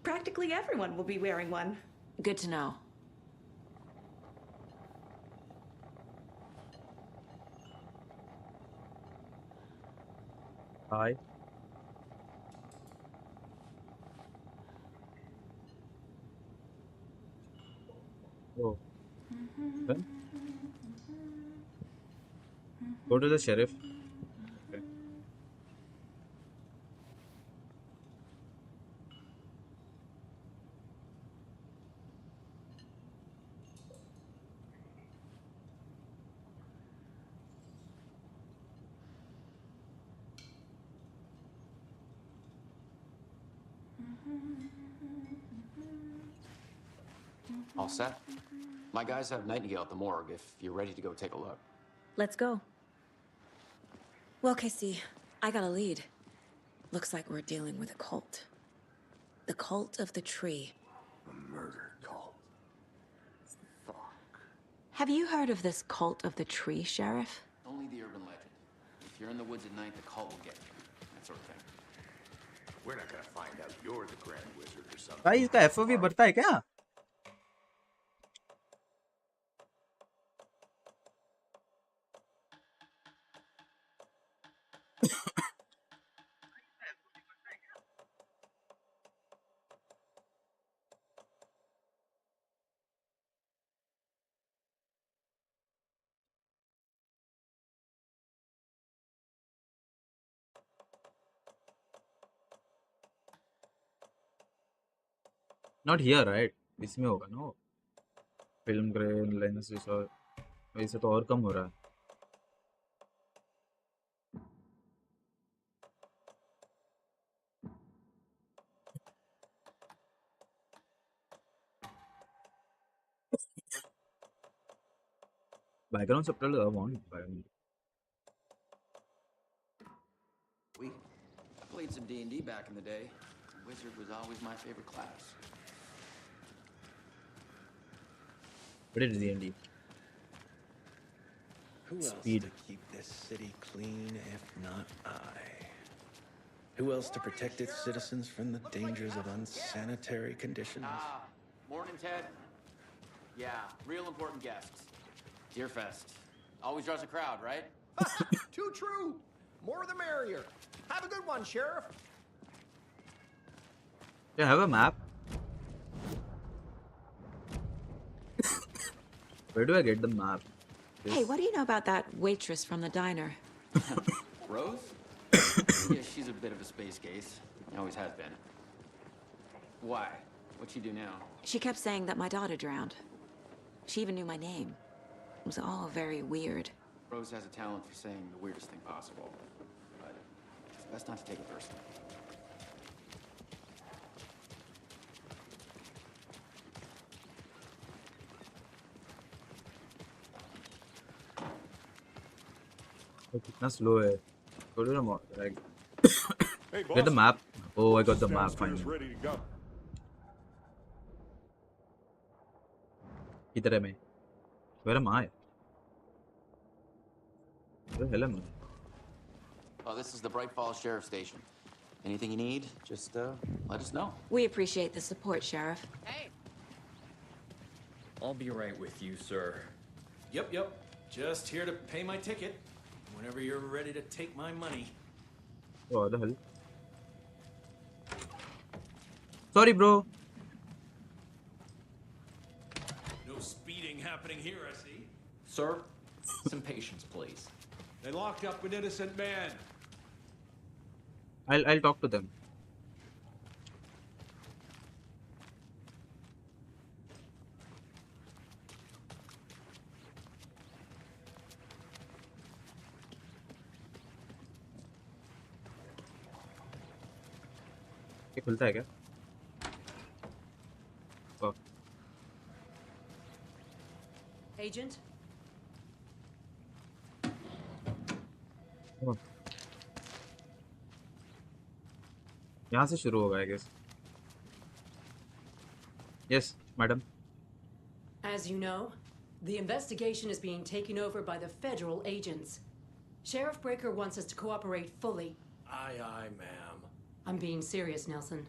Practically everyone will be wearing one. Good to know. Hi. Oh. Then? Go to the sheriff. Okay. All set? My guys have Nightingale at the morgue if you're ready to go take a look. Let's go. Well, Casey, I got a lead. Looks like we're dealing with a cult. The cult of the tree. A murder cult. Have you heard of this cult of the tree, Sheriff? Only the urban legend. If you're in the woods at night, the cult will get you. That sort of thing. We're not gonna find out you're the Grand Wizard or something. भाई इसका FOV बढ़ता है क्या? Not here, right? इसमें होगा ना वो film grain lenses और वैसे तो और कम हो रहा है. बैकग्राउंड सबटाइटल अब on I played some D&D back in the day. Wizard was always my favorite class. What is D&D? Who else Speed. to keep this city clean if not I? Who else to protect its citizens from the dangers of unsanitary conditions? Morning, Ted. Yeah, real important guests. Deerfest. Always draws a crowd, right? Too true. More the merrier. Have a good one, Sheriff. Do you have a map? Where do I get the map? Hey, what do you know about that waitress from the diner? Rose? Yeah, she's a bit of a space case. Always has been. Why? What'd she do now? She kept saying that my daughter drowned. She even knew my name. It was all very weird. Rose has a talent for saying the weirdest thing possible. But it's best not to take it personally. कितना slow है. Go to the map. Like, Hey, get the boss. map. Oh, I got the map Downstairs, finally. ready to go. किधर है मैं? Where am I? Where the hell am I? Oh, this is the Bright Falls Sheriff Station. Anything you need, just let us know. We appreciate the support, Sheriff. Hey. I'll be right with you, sir. Yep. Just here to pay my ticket. Whenever you're ready to take my money. What the hell? Sorry, bro. No speeding happening here, I see. Sir, some patience, please. They locked up an innocent man. I'll talk to them. ये खुलता है क्या? Agent? यहाँ से शुरू होगा, I guess. Yes, madam. As you know, the investigation is being taken over by the federal agents. Sheriff Breaker wants us to cooperate fully. Aye, ma'am. I'm being serious, Nelson.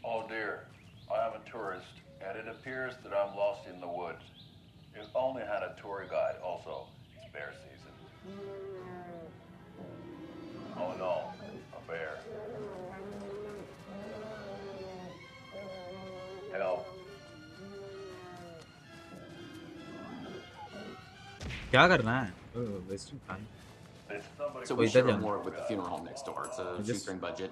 Oh dear, I am a tourist, and it appears that I'm lost in the woods. If only had a tour guide also. It's bear season. Oh no, a bear. Help. क्या करना है? Wasting time. So we share more with the funeral home next door. It's a shoestring budget.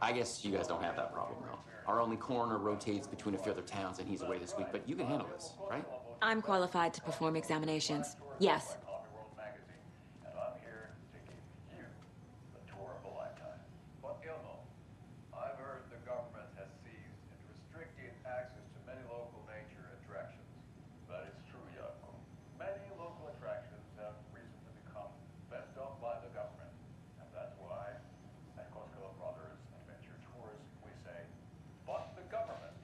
I guess you guys don't have that problem, though. Our only coroner rotates between a few other towns, and he's away this week, but you can handle this, right? I'm qualified to perform examinations. Yes. And I'm here to give you the tour of a lifetime. But you know, I've heard the government has seized and restricted access to many local nature attractions. That is true, Yako. Many local attractions have recently become fenced off by the government. And that's why, at Costco Brothers Adventure Tours, we say, but the government.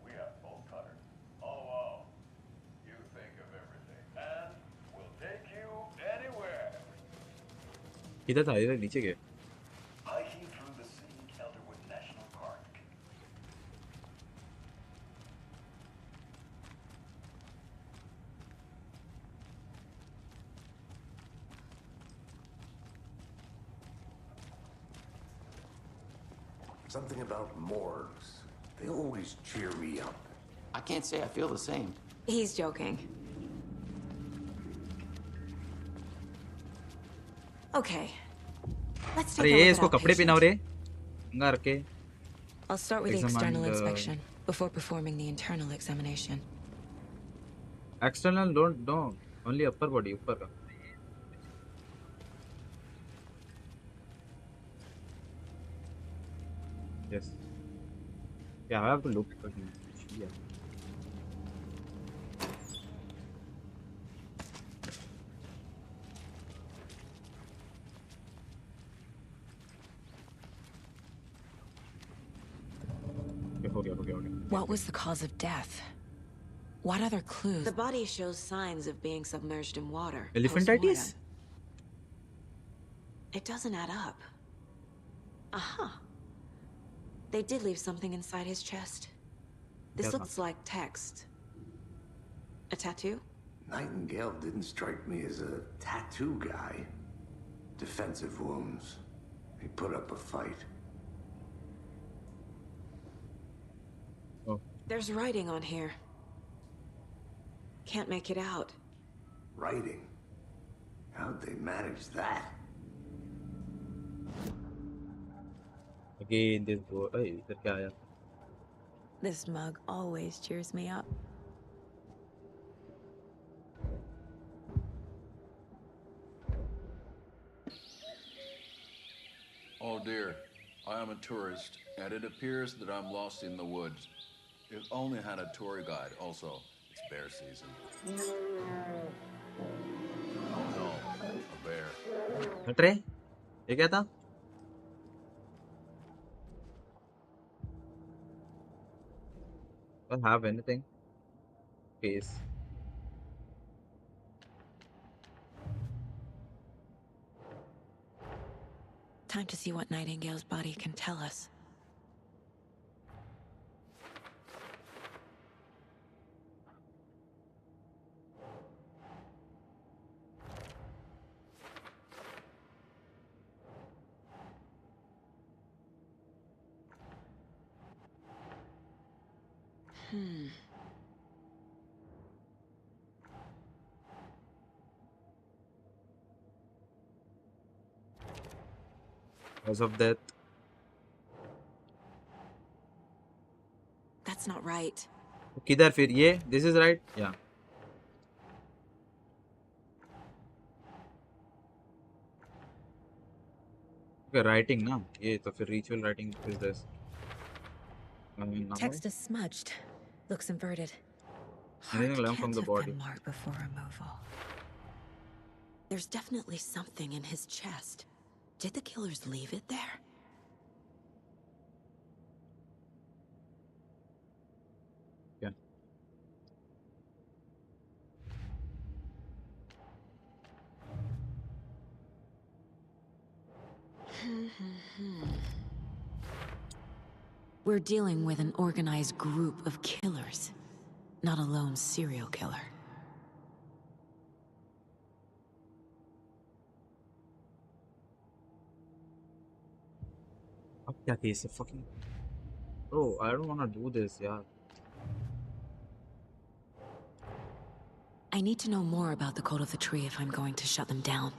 We have both covered. Oh, wow. You think of everything. And we'll take you anywhere. इधर था, इधर नीचे गए. Hiking through the scenic Elderwood National Park. Something about morgues. They always cheer me up. I can't say I feel the same. He's joking. Okay. Let's take अरे a ये look इसको at our कपड़े patient. पहनाओ रे. अंगार के. I'll start with the Examine external the- inspection before performing the internal examination. External don't. Only upper body, ऊपर का. Yes. Yeah, I have to look. Yeah. हो गया. What was the cause of death? What other clues? The body shows signs of being submerged in water. Elephantitis? Post-mortem. It doesn't add up. Aha. They did leave something inside his chest. This Yeah, looks like text. A tattoo? Nightingale didn't strike me as a tattoo guy. Defensive wounds. He put up a fight. Oh. There's writing on here. Can't make it out. Writing? How'd they manage that? Again, this boy. Hey, इधर क्या आया? This mug always cheers me up. Oh dear, I am a tourist, and it appears that I'm lost in the woods. If only had a tour guide. Also, it's bear season. Oh no, a bear. हट रे, ये क्या था? Don't have anything. Face. Time to see what Nightingale's body can tell us. Cause of death. That's not right. किधर फिर ये? This is right? Yeah. Okay, writing ना? ये तो फिर ritual writing is this. Text is smudged. Looks inverted. Anything Heart left from can't the have body. been marked before removal. There's definitely something in his chest. Did the killers leave it there? Yeah. We're dealing with an organized group of killers, not a lone serial killer. अब क्या case है fucking? Bro, I don't wanna do this, yeah. I need to know more about the code of the tree if I'm going to shut them down.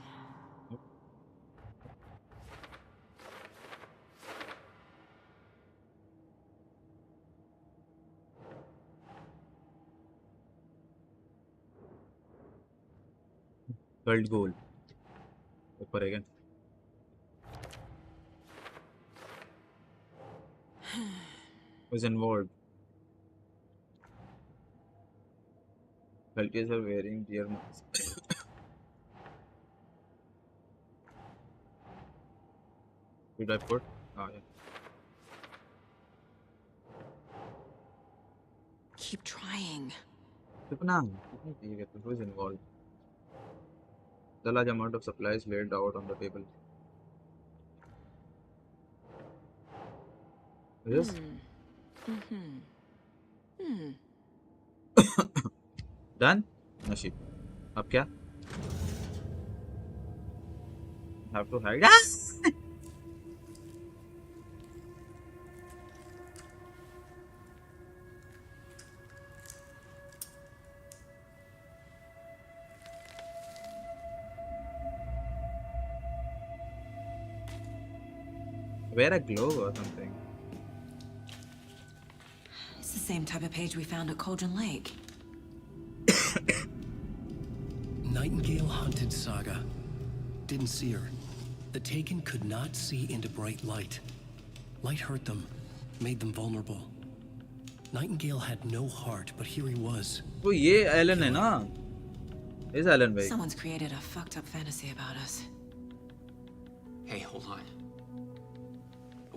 World goal. ऊपर again. Was involved. Cultists are wearing deer masks. Did I put? Oh yeah. Keep trying. कितना ठीक है, who is involved? The large amount of supplies laid out on the table. Yes. Done? Nashib. अब क्या? Have to hide. Wear a glove or something. It's the same type of page we found at Cauldron Lake. Nightingale hunted Saga. Didn't see her. The Taken could not see into bright light. Light hurt them, made them vulnerable. Nightingale had no heart, but here he was. Oh, ये Alan है ना? Is Alan भाई? Someone's created a fucked up fantasy about us. Hey, hold on.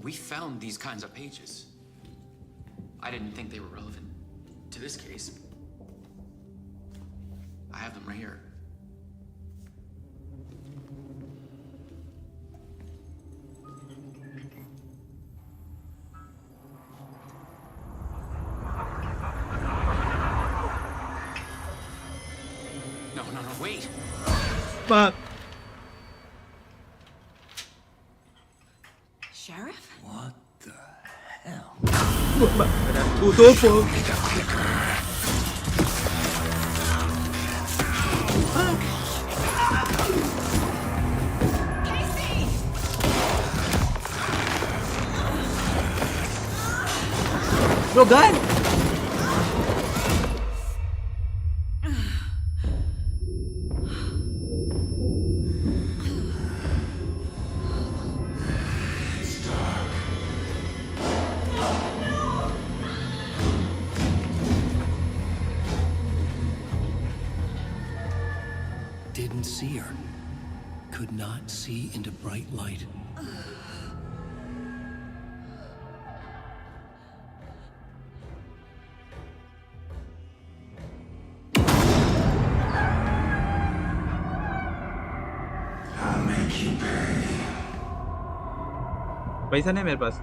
We found these kinds of pages. I didn't think they were relevant to this case. I have them right here. Wait. Fuck. Sheriff? What the hell? Bro, gun! Didn't see her. Could not see into bright light. I'll make you pay. पैसा नहीं मेरे पास.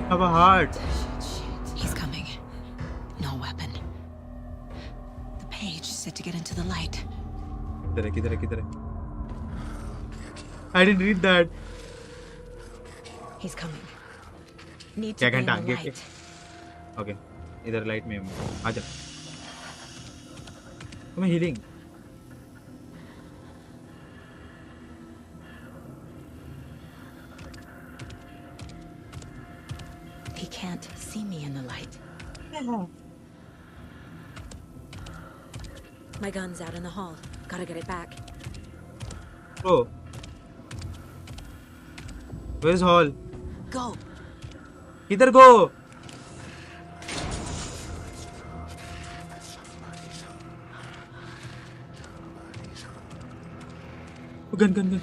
Have a heart. He's coming. No weapon. The page said to get into the light. किधर है? I didn't read that. He's coming. Need to be in the light. Okay. इधर light में आजा. तुम्हें healing. He can't see me in the light. My gun's out in the hall. Gotta get it back. Oh. Where's hall? Go. Idhar go. Gun.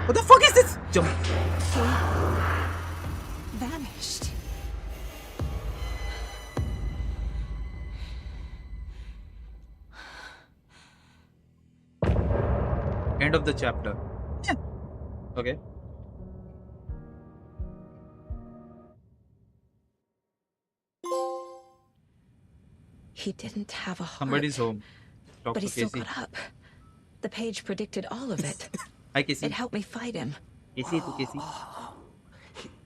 What the fuck is this? Jump. Vanished. End of the chapter. Okay. He didn't have a heart. Somebody's home. But he still got up. The page predicted all of it. Hi, Casey. It helped me fight him. Casey.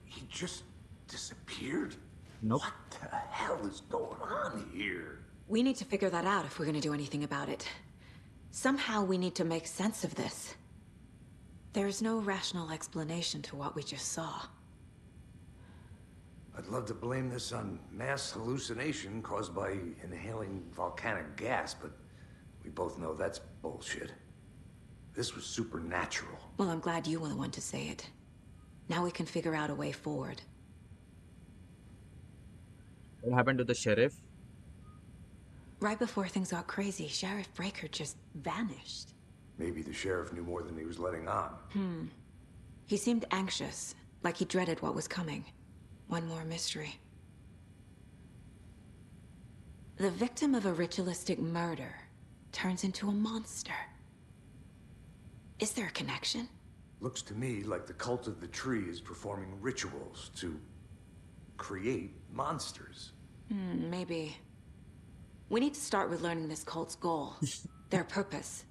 He just disappeared? Nope. What the hell is going on here? We need to figure that out if we're gonna do anything about it. Somehow we need to make sense of this. There's no rational explanation to what we just saw. I'd love to blame this on mass hallucination caused by inhaling volcanic gas, but we both know that's bullshit. This was supernatural. Well, I'm glad you were the one to say it. Now we can figure out a way forward. What happened to the sheriff? Right before things got crazy, Sheriff Breaker just vanished. Maybe the sheriff knew more than he was letting on. He seemed anxious, like he dreaded what was coming. One more mystery. The victim of a ritualistic murder turns into a monster. Is there a connection? Looks to me like the cult of the tree is performing rituals to create monsters. Maybe. We need to start with learning this cult's goal. Their purpose.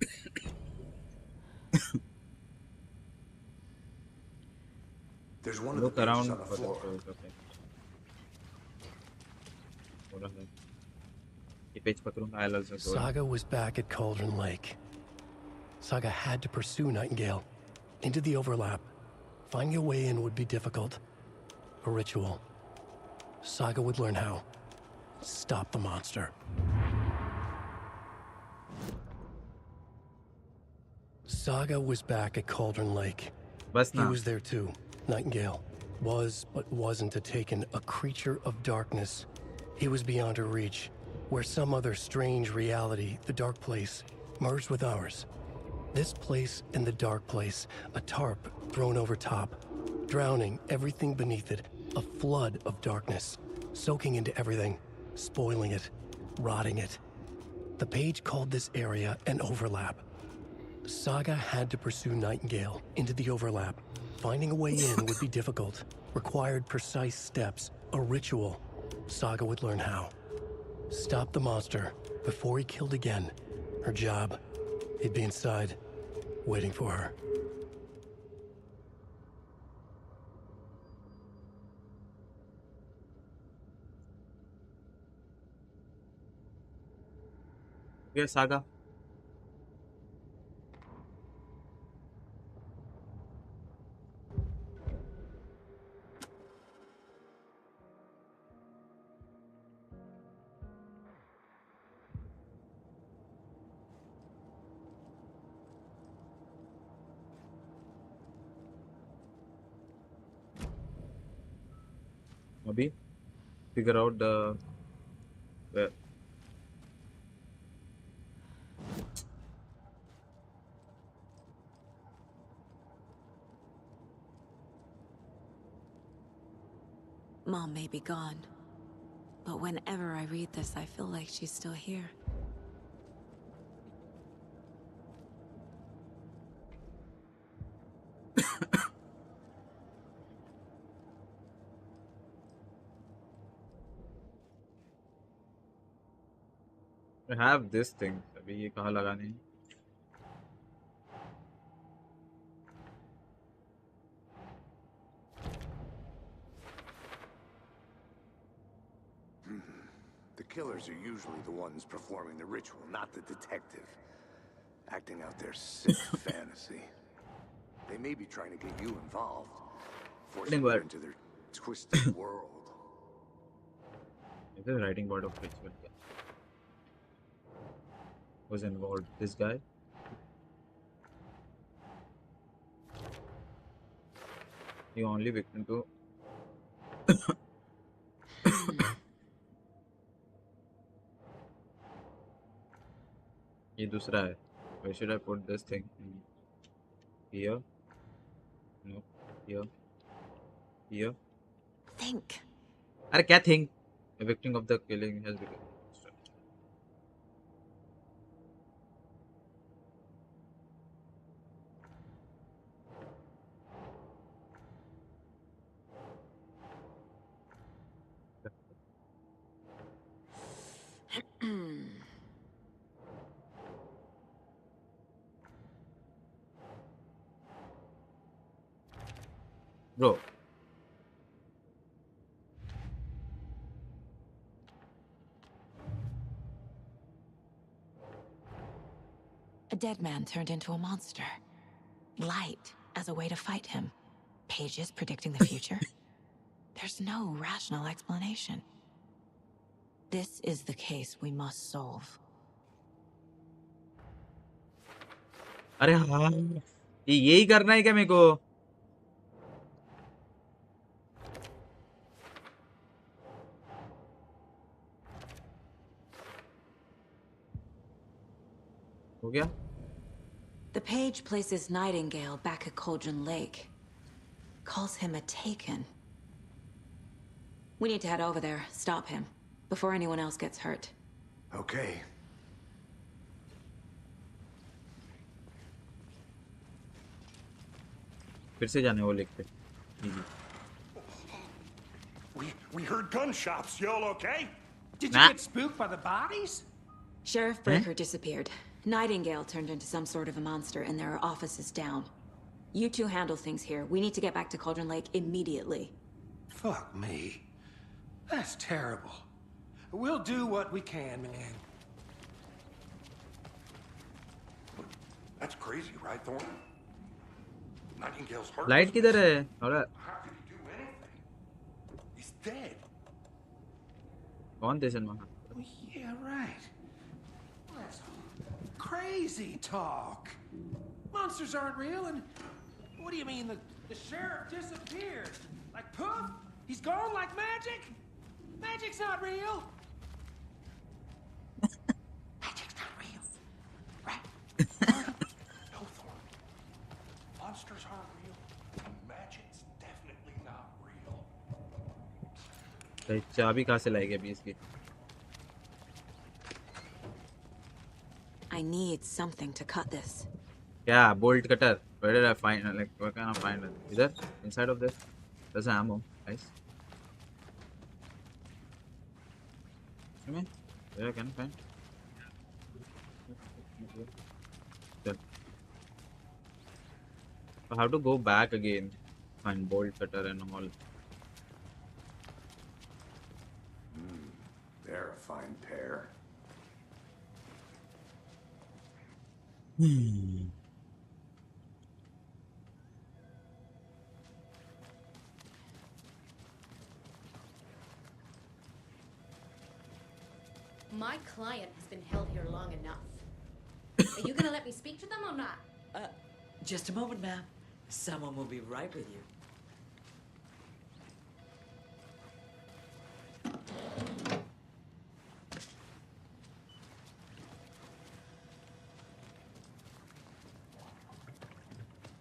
There's one of the pages on the floor. Saga was back at Cauldron Lake. Saga had to pursue Nightingale. Into the overlap. Finding a way in would be difficult. A ritual. Saga would learn how. Stop the monster. Saga was back at Cauldron Lake. He was there too. Nightingale was, but wasn't a taken, a creature of darkness. He was beyond her reach, where some other strange reality, the dark place, merged with ours. This place and the dark place, a tarp thrown over top, drowning everything beneath it, a flood of darkness, soaking into everything, spoiling it, rotting it. The page called this area an overlap. Saga had to pursue Nightingale into the overlap. Finding a way in would be difficult. Required precise steps, a ritual. Saga would learn how. Stop the monster before he killed again. Her job, he'd be inside, waiting for her. Yes, Saga. Abhi, figure out the where. Mom may be gone, but whenever I read this, I feel like she's still here. I have this thing. अभी ये कहाँ लगाने हैं? The killers are usually the ones performing the ritual, not the detective. Acting out their sick fantasy. They may be trying to get you involved, forcing you into their twisted world. Is the writing board of ritual was involved? This guy? You only victim to ये दूसरा है. Where should I put this thing? Here? No. Here? Here? Think. अरे क्या think? A victim of the killing has become. Bro. A dead man turned into a monster. Light as a way to fight him. Pages predicting the future. There's no rational explanation. This is the case we must solve. अरे हाँ ये यही करना है क्या मेरे को? हो गया? The page places Nightingale back at Cauldron Lake. Calls him a taken. We need to head over there, stop him, before anyone else gets hurt. Okay. फिर से जाने वो लिखते. We heard gunshots. Y'all okay? Did you Nah. get spooked by the bodies? Sheriff Breaker disappeared. Nightingale turned into some sort of a monster, and there are offices down. You two handle things here. We need to get back to Cauldron Lake immediately. Fuck me. That's terrible. We'll do what we can, man. That's crazy, right, Thornton? Nightingale's heart. Light किधर है? अरे How could he do anything? He's dead. कौन थे Salman? Well, yeah, right. That's crazy talk. Monsters aren't real, and what do you mean the sheriff disappeared? Like poof? He's gone like magic? Magic's not real. Magic's not real. Right? No, Thorne. Monsters aren't real. And magic's definitely not real. चाबी कहाँ से लाएगी अभी इसकी? I need something to cut this. Yeah, bolt cutter. Where did I find it? Like, where can I find it? Either inside of this. There's ammo. Nice. See me? Where can I find? There. I have to go back again. Find bolt cutter and all. They're a fine pair. My client has been held here long enough. Are you gonna let me speak to them or not? Just a moment, ma'am. Someone will be right with you.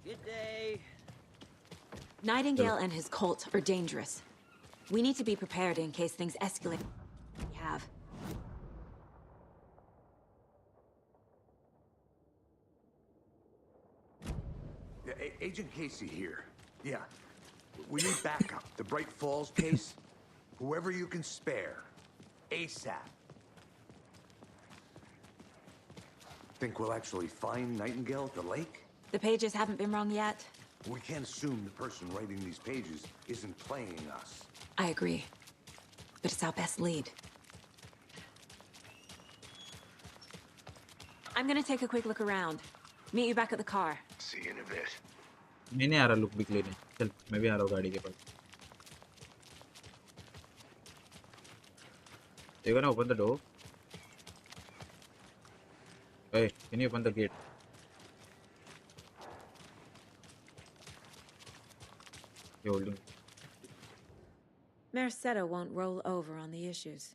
Good day. Nightingale and his cult are dangerous. We need to be prepared in case things escalate. We have. Yeah, Agent Casey here. Yeah. We need backup. The Bright Falls case. Whoever you can spare. ASAP. Think we'll actually find Nightingale at the lake? The pages haven't been wrong yet. We can't assume the person writing these pages isn't playing us. I agree. But it's our best lead. I'm gonna take a quick look around. Meet you back at the car. See you in a bit. नहीं नहीं आ रहा look भी लेने चल मैं भी आ रहा हूँ गाड़ी के पास You gonna open the door? Hey, can you open the gate? You're holding. Mercado won't roll over on the issues.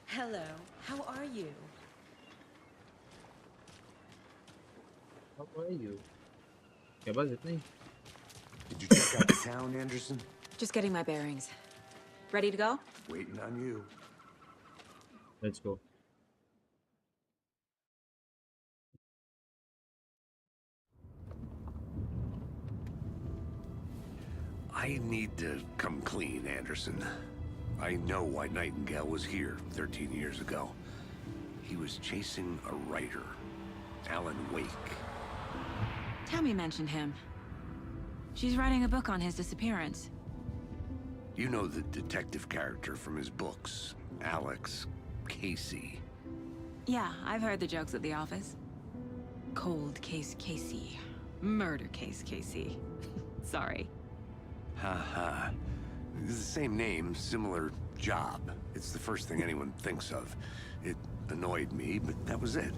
Hello, how are you? How are you? क्या बस इतना ही? Did you check out the town, Anderson? Just getting my bearings. Ready to go? Waiting on you. Let's go. I need to come clean, Anderson. I know why Nightingale was here 13 years ago. He was chasing a writer, Alan Wake. Tammy mentioned him. She's writing a book on his disappearance. You know the detective character from his books, Alex Casey. Yeah, I've heard the jokes at the office. Cold case Casey. Murder case Casey. Sorry. Ha. It's the same name, similar job. It's the first thing anyone thinks of. It annoyed me, but that was it.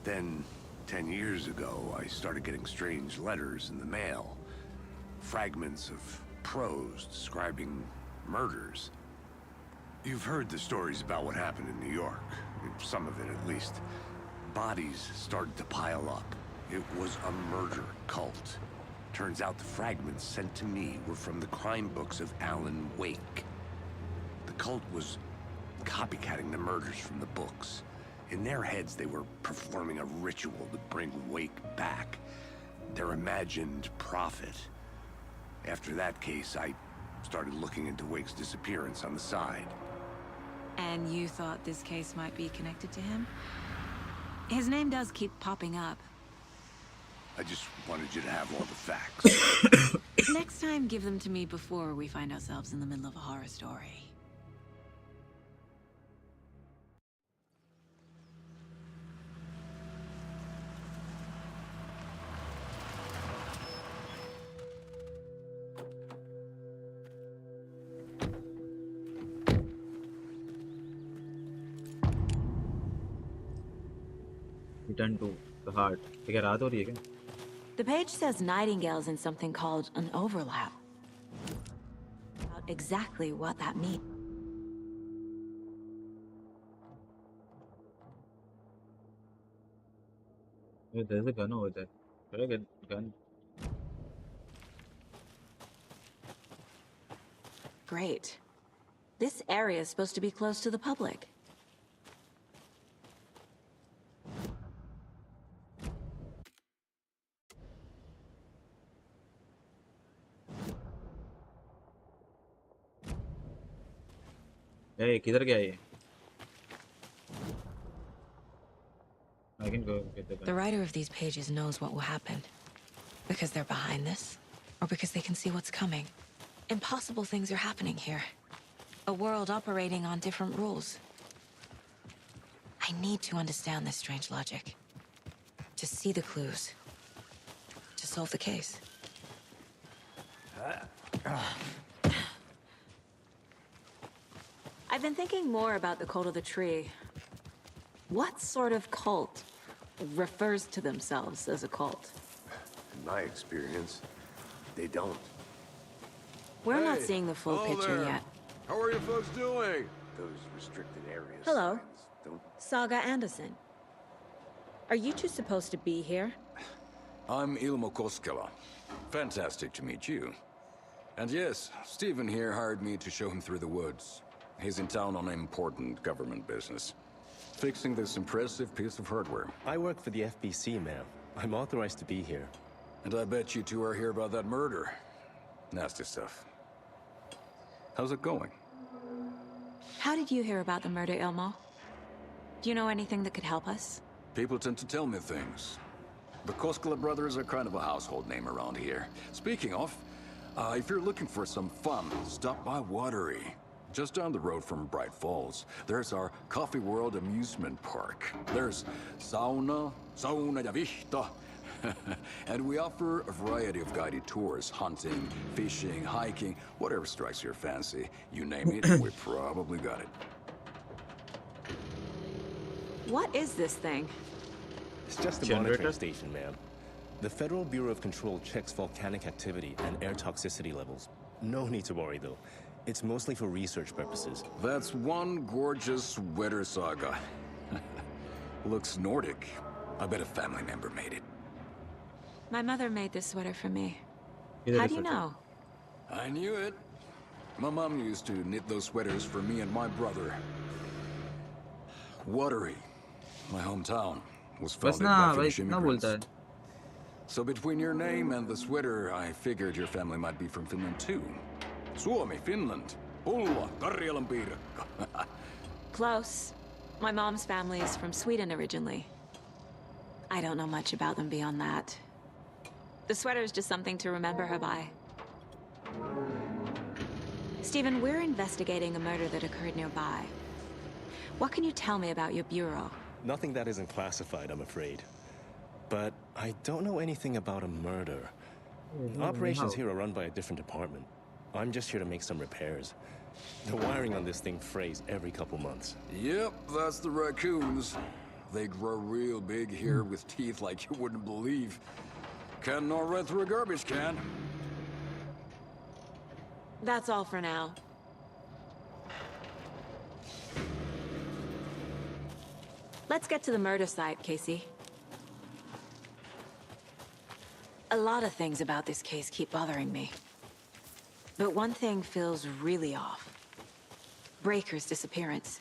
Then, 10 years ago, I started getting strange letters in the mail. Fragments of prose describing murders. You've heard the stories about what happened in New York. Some of it, at least. Bodies started to pile up. It was a murder cult. Turns out the fragments sent to me were from the crime books of Alan Wake. The cult was copycatting the murders from the books. In their heads, they were performing a ritual to bring Wake back. Their imagined prophet. After that case, I started looking into Wake's disappearance on the side. And you thought this case might be connected to him? His name does keep popping up. I just wanted you to have all the facts. Next time, give them to me before we find ourselves in the middle of a horror story. Return to the heart. क्या रात हो रही है क्या? The page says Nightingale's in something called an overlap. About exactly what that means. Wait, there's a gun over there. Should I get gun? Great. This area is supposed to be close to the public. Hey, किधर गया ये? I can go get the gun. The writer of these pages knows what will happen. Because they're behind this, or because they can see what's coming. Impossible things are happening here. A world operating on different rules. I need to understand this strange logic. To see the clues. To solve the case. I've been thinking more about the cult of the tree. What sort of cult refers to themselves as a cult? In my experience, they don't. We're not seeing the full picture there. yet. How are you folks doing? Those restricted areas. Hello. Don't. Saga Anderson. Are you two supposed to be here? I'm Ilmo Koskela. Fantastic to meet you. And yes, Stephen here hired me to show him through the woods. He's in town on important government business. Fixing this impressive piece of hardware. I work for the FBC, ma'am. I'm authorized to be here. And I bet you two are here about that murder. Nasty stuff. How's it going? How did you hear about the murder, Ilmo? Do you know anything that could help us? People tend to tell me things. The Koskela brothers are kind of a household name around here. Speaking of, if you're looking for some fun, stop by Watery. Just down the road from Bright Falls, there's our Coffee World amusement park. There's sauna ja vihta. And we offer a variety of guided tours, hunting, fishing, hiking, whatever strikes your fancy. You name it, we probably got it. What is this thing? It's just a monitoring station, ma'am. The Federal Bureau of Control checks volcanic activity and air toxicity levels. No need to worry, though. It's mostly for research purposes. That's one gorgeous sweater, Saga. Looks Nordic. I bet a family member made it. My mother made this sweater for me. How do you know? I knew it. My mom used to knit those sweaters for me and my brother. Watery, my hometown, was founded by Finnish immigrants. So between your name and the sweater, I figured your family might be from Finland too. Suomi, Finland. Pulla, Karjalan piirakka. Close. My mom's family is from Sweden originally. I don't know much about them beyond that. The sweater is just something to remember her by. Stephen, we're investigating a murder that occurred nearby. What can you tell me about your bureau? Nothing that isn't classified, I'm afraid. But I don't know anything about a murder. Operations here are run by a different department. I'm just here to make some repairs. The wiring on this thing frays every couple months. Yep, that's the raccoons. They grow real big here with teeth like you wouldn't believe. Can't gnaw right through a garbage can. That's all for now. Let's get to the murder site, Casey. A lot of things about this case keep bothering me. But one thing feels really off. Breaker's disappearance.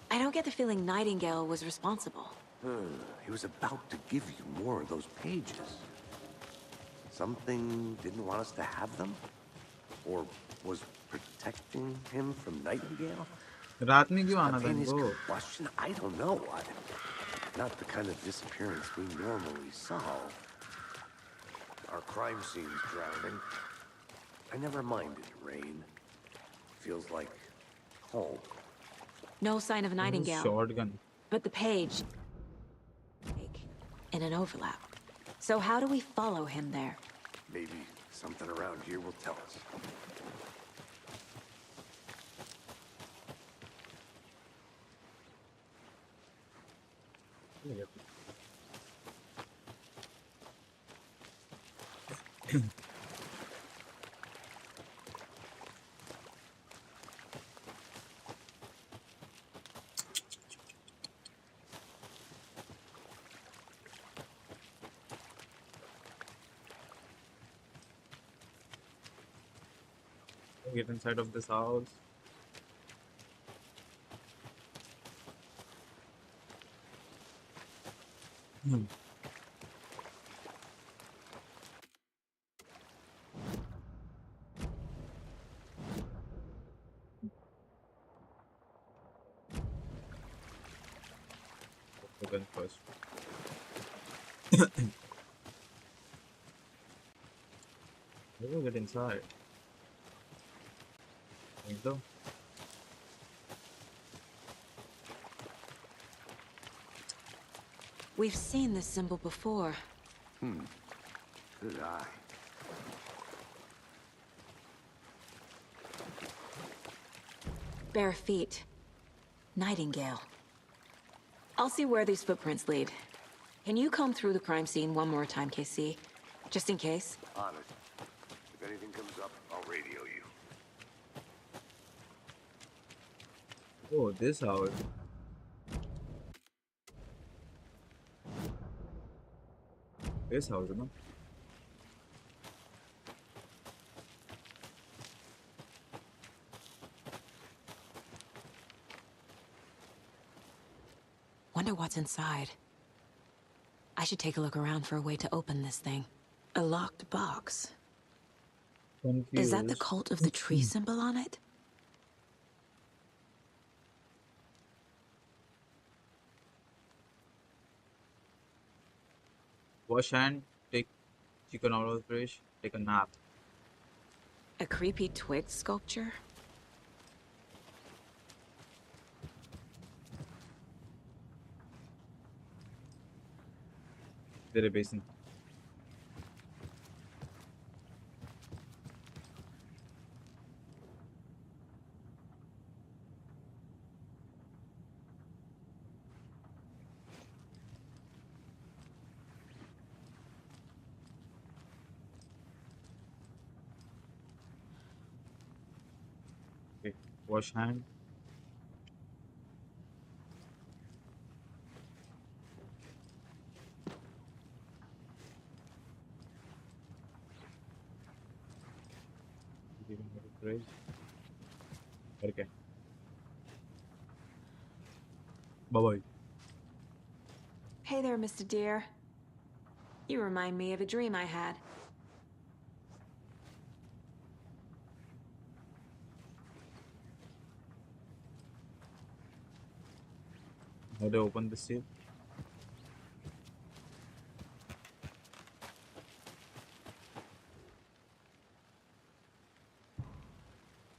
I don't get the feeling Nightingale was responsible. He was about to give you more of those pages. Something didn't want us to have them? Or was protecting him from Nightingale? रात में क्यों आना था His इनको? combustion? I don't know. Not the kind of disappearance we normally solve. Our crime scene's drowning. I never minded rain. Feels like home. No sign of Nightingale. Shotgun. But the page... in an overlap. So how do we follow him there? Maybe something around here will tell us. Get inside of this house. Gun first. How do we get inside? Window. We've seen this symbol before. Good eye. Bare feet. Nightingale. I'll see where these footprints lead. Can you comb through the crime scene one more time, KC? Just in case? On it. If anything comes up, I'll radio you. Oh, this house. This house, no? Wonder what's inside. I should take a look around for a way to open this thing. A locked box. Confused. Is that the cult of the tree symbol on it? Wash hand, take chicken out of the fridge, take a nap. A creepy twig sculpture? There basin. Okay, wash hand. Fridge. Okay. Bye-bye. Hey there, Mr. Deer. You remind me of a dream I had. How do I open this seal?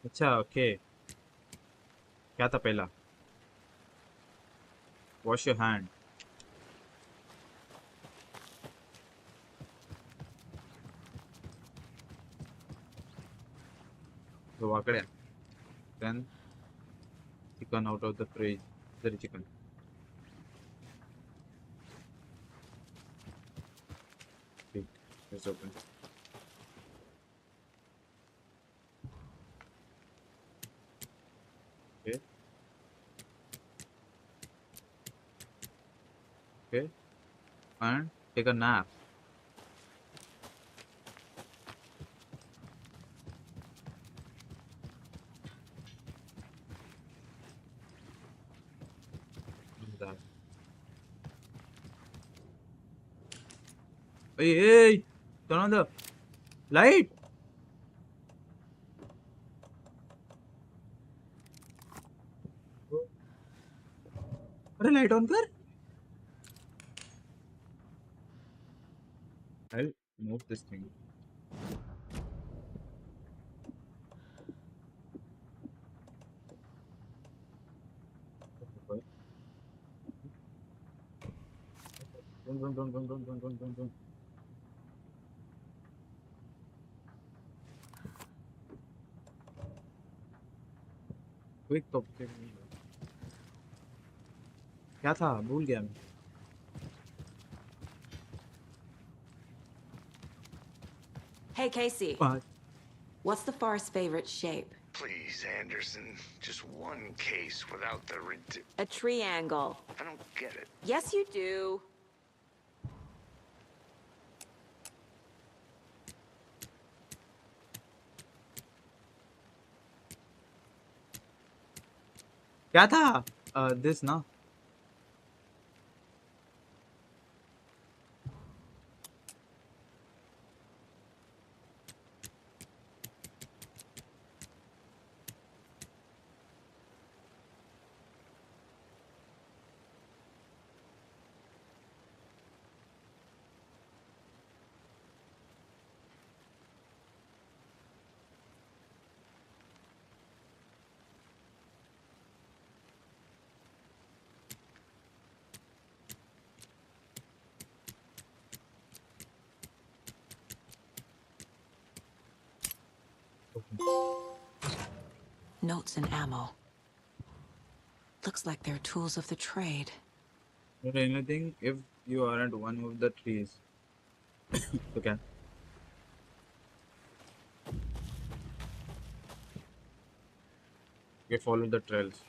अच्छा okay क्या था पहला wash your hand तो Wakde then chicken out of the fridge the chicken okay let's open okay okay and take a nap that hey turn on the light अरे light on कर I'll move this thing don't quick तो क्या था भूल गया मैं Hey, Casey. What? What's the forest's favorite shape? Please, Anderson. Just one case without the A triangle. I don't get it. Yes, you do. क्या था? This ना? Notes and ammo. Looks like they're tools of the trade. Not anything if you aren't one of the trees. Okay. We follow the trails.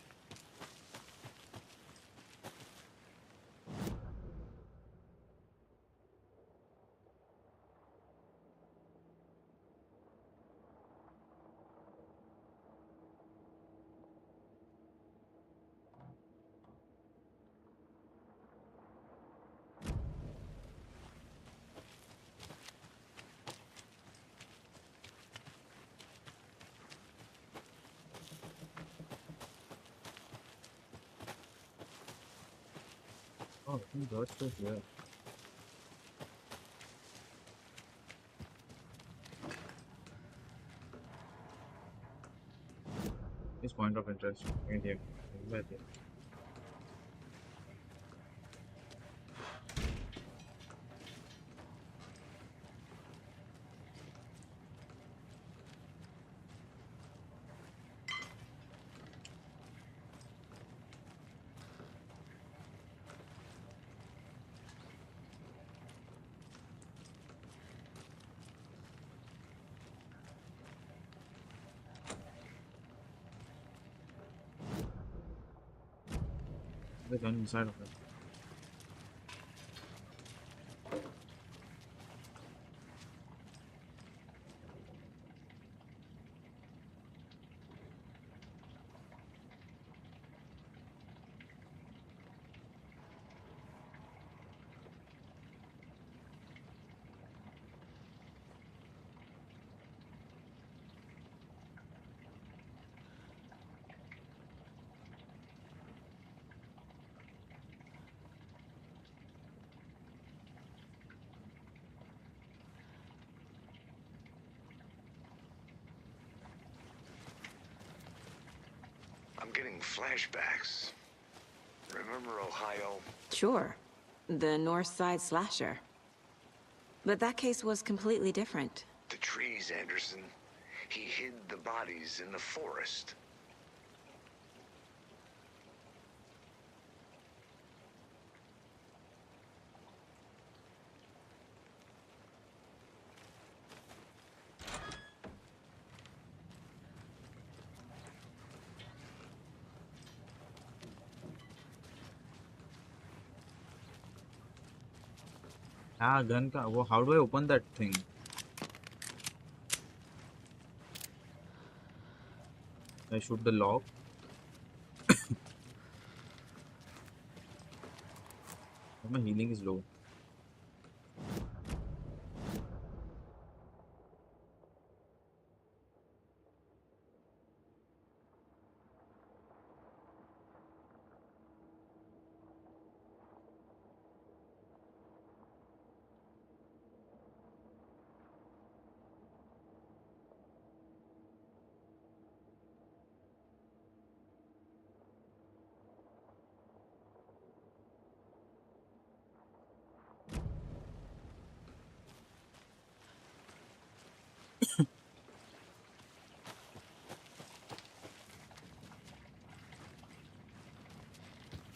Oh, I think that's just here. This point of interest. Right here. Right here. The gun inside of it. I'm getting flashbacks. Remember Ohio? Sure. The North Side slasher. But that case was completely different. The trees, Anderson. He hid the bodies in the forest. Ah, gun ka. Well, how do I open that thing? I shoot the lock. My healing is low.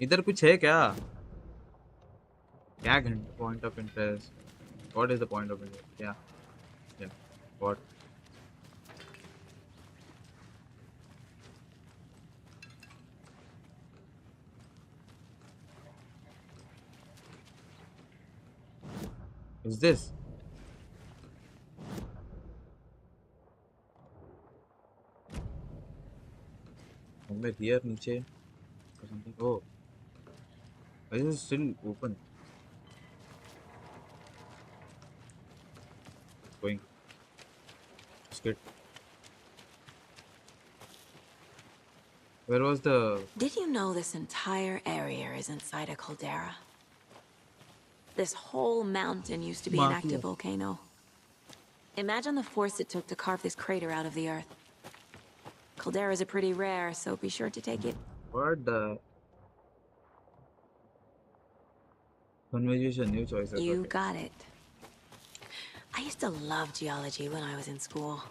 इधर कुछ है क्या? क्या घंटे point of interest? What is the point of interest? Yeah. Yeah. What? Is this? Somewhere here नीचे. or something. Oh, why is it still open? Going. Skid. Where was the... Did you know this entire area is inside a caldera? This whole mountain used to be an active volcano. Imagine the force it took to carve this crater out of the earth. Calderas are pretty rare, so be sure to take it. What the... Conversation, new choices. You Okay. got it. I used to love geology when I was in school.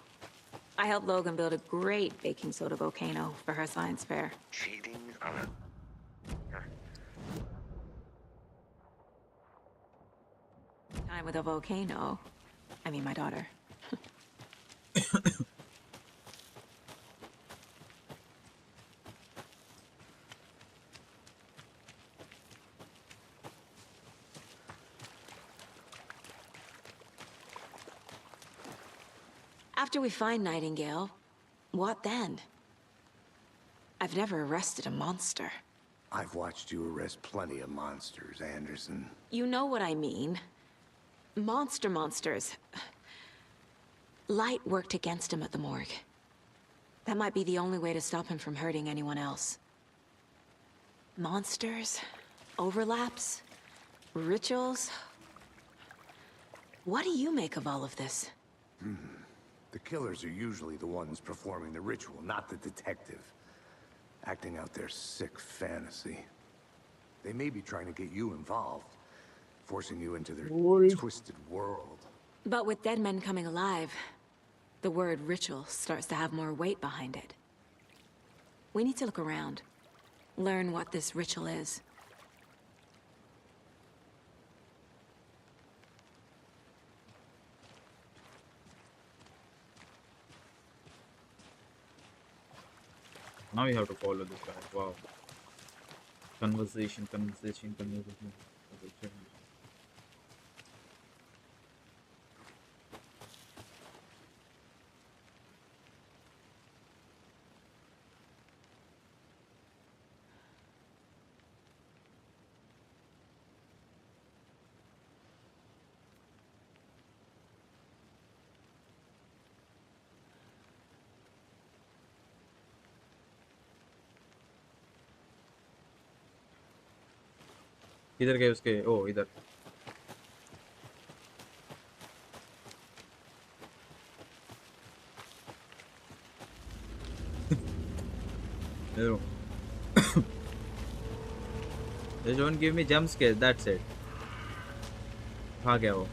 I helped Logan build a great baking soda volcano for her science fair. Cheating on a... Time with a volcano. I mean, my daughter. After we find Nightingale, what then? I've never arrested a monster. I've watched you arrest plenty of monsters, Anderson. You know what I mean. Monsters. Light worked against him at the morgue. That might be the only way to stop him from hurting anyone else. Monsters? Overlaps? Rituals? What do you make of all of this? The killers are usually the ones performing the ritual, not the detective. Acting out their sick fantasy. They may be trying to get you involved, forcing you into their twisted world. But with dead men coming alive, the word ritual starts to have more weight behind it. We need to look around. Learn what this ritual is. Now you have to follow this guy. Wow. Conversation. किधर गए उसके? ओ इधर. No. They don't give me jump scares. That's it. कहाँ गया वो?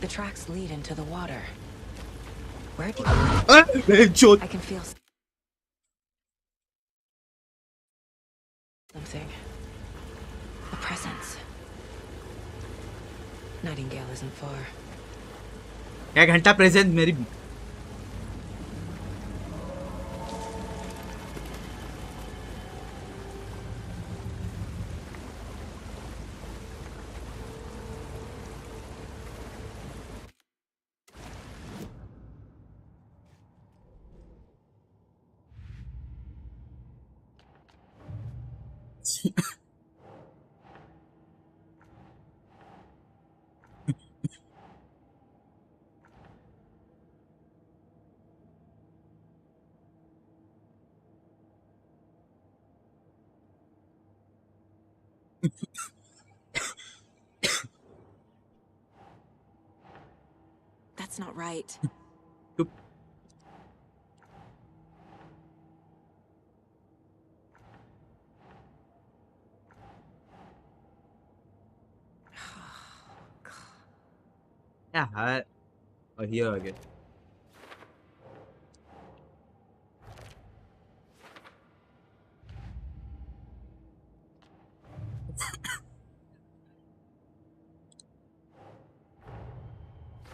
The tracks lead into the water. Where did you... I can feel something. A presence. Nightingale isn't far. एक घंटा present मेरी. That's not right. Yeah, here again.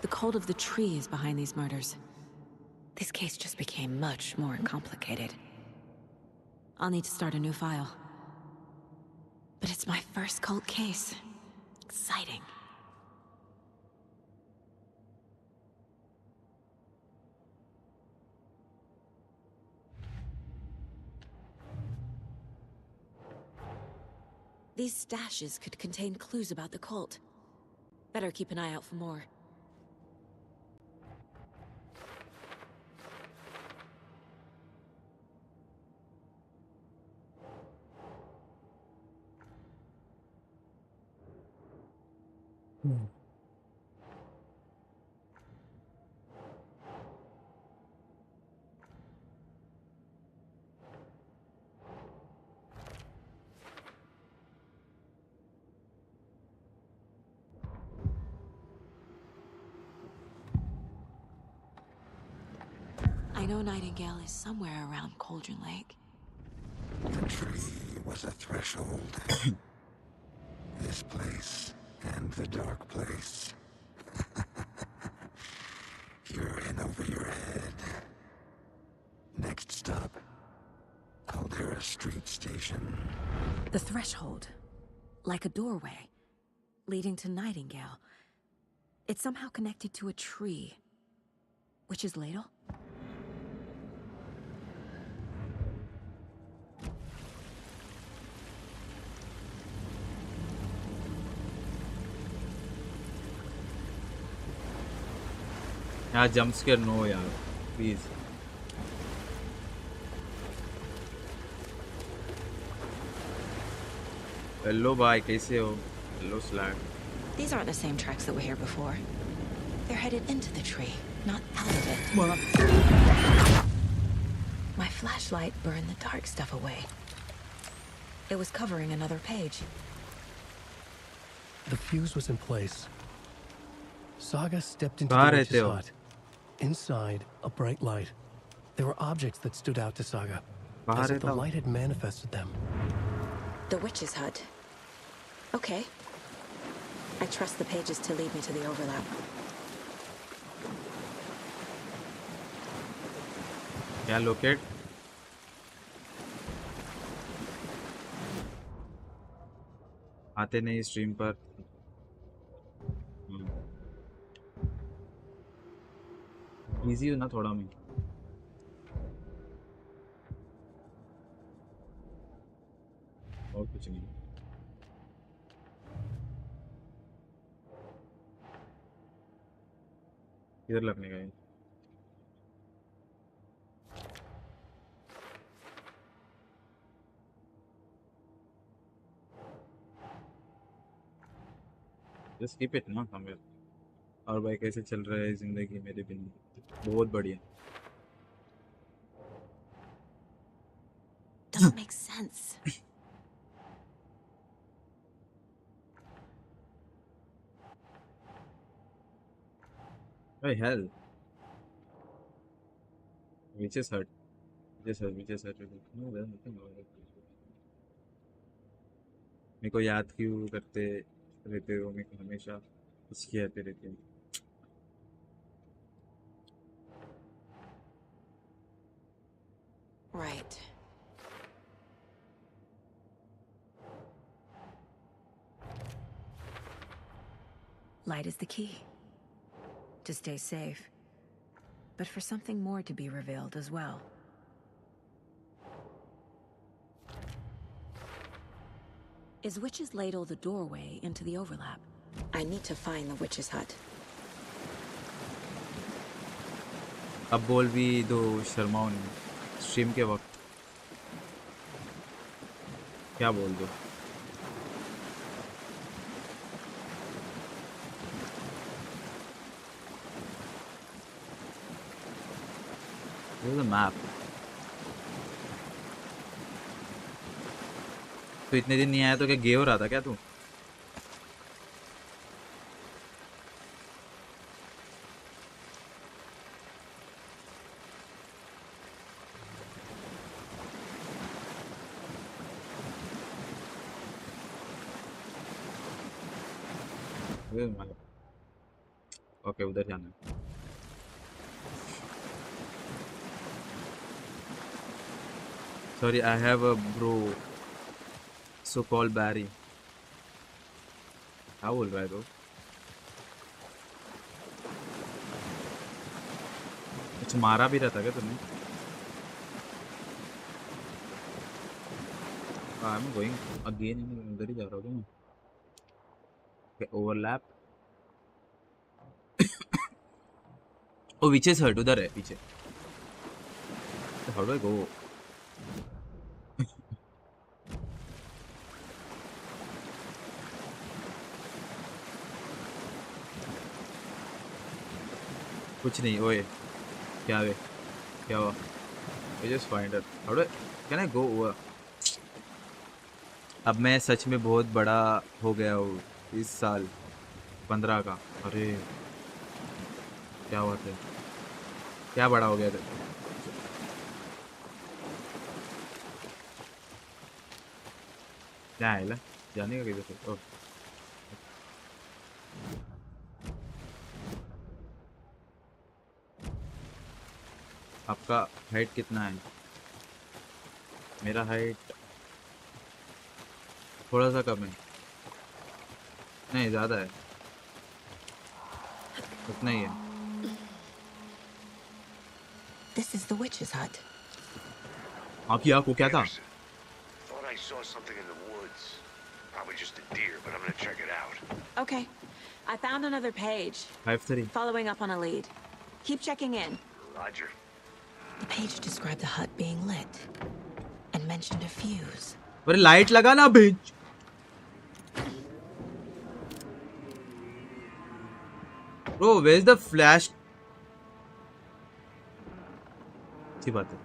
The cult of the tree is behind these murders. This case just became much more complicated. I'll need to start a new file. But it's my first cult case. Exciting. These stashes could contain clues about the cult. Better keep an eye out for more. I know Nightingale is somewhere around Cauldron Lake. The tree was a threshold. This place and the dark place. You're in over your head. Next stop, Caldera Street Station. The threshold. Like a doorway. Leading to Nightingale. It's somehow connected to a tree. Witch's Ladle? यार jump scare no यार please hello भाई कैसे हो hello slag These aren't the same tracks that were here before. They're headed into the tree, not out of it. My flashlight burned the dark stuff away. It was covering another page. The fuse was in place. Saga stepped into the witch's hut. Inside, a bright light. There were objects that stood out to Saga, as if the light had manifested them. The witch's hut. Okay. I trust the pages to lead me to the overlap. क्या locate? आते नहीं stream पर busy हूँ ना थोड़ा मैं और कुछ नहीं किधर लगने का है Just keep it ना somewhere और भाई कैसे चल रहा है जिंदगी मेरे बिन बहुत बढ़िया Doesn't make sense. Hey hell witch's hut witch's hut no there's nothing over there मेरे को याद क्यों करते रहते हो मेरे को हमेशा इसकी आते रहते हैं Right. Light is the key. To stay safe. But for something more to be revealed as well. Is Witch's Ladle the doorway into the overlap? I need to find the witch's hut. अब बोल भी दो शर्माओ नहीं stream के वक्त क्या बोल दो This is a map. तो इतने दिन नहीं आया तो क्या गे हो रहा था क्या तू ओके उधर जाना है Sorry, I have a bro, so-called Barry. क्या बोल रहा है तो? कुछ मारा भी रहता क्या तुमने? आई एम गोइंग अगेन, उधर ही जा रहा हूँ मैं। Okay, overlap. Oh which is hurt, उधर है पीछे। How do I go? कुछ नहीं। ओए क्या है, क्या हुआ? I just find it. How do can I go over? अब मैं सच में बहुत बड़ा हो गया हूँ इस साल 15 का। अरे क्या बात है, क्या बड़ा हो गया था? क्या है ला? जाने का किधर से? ओह, आपका हाइट कितना है? मेरा हाइट थोड़ा सा कम है, नहीं ज़्यादा है, उतना ही है। This is the witch's hut. आपकी आँख को क्या था? Thought I saw something in the woods. Probably just a deer, but I'm gonna check it out. Okay, I found another page. 5-3. Following up on a lead. Keep checking in. Roger. The page described the hut being lit and mentioned a fuse. अरे light लगा ना bench. Bro, where's the flash? अच्छी बात है।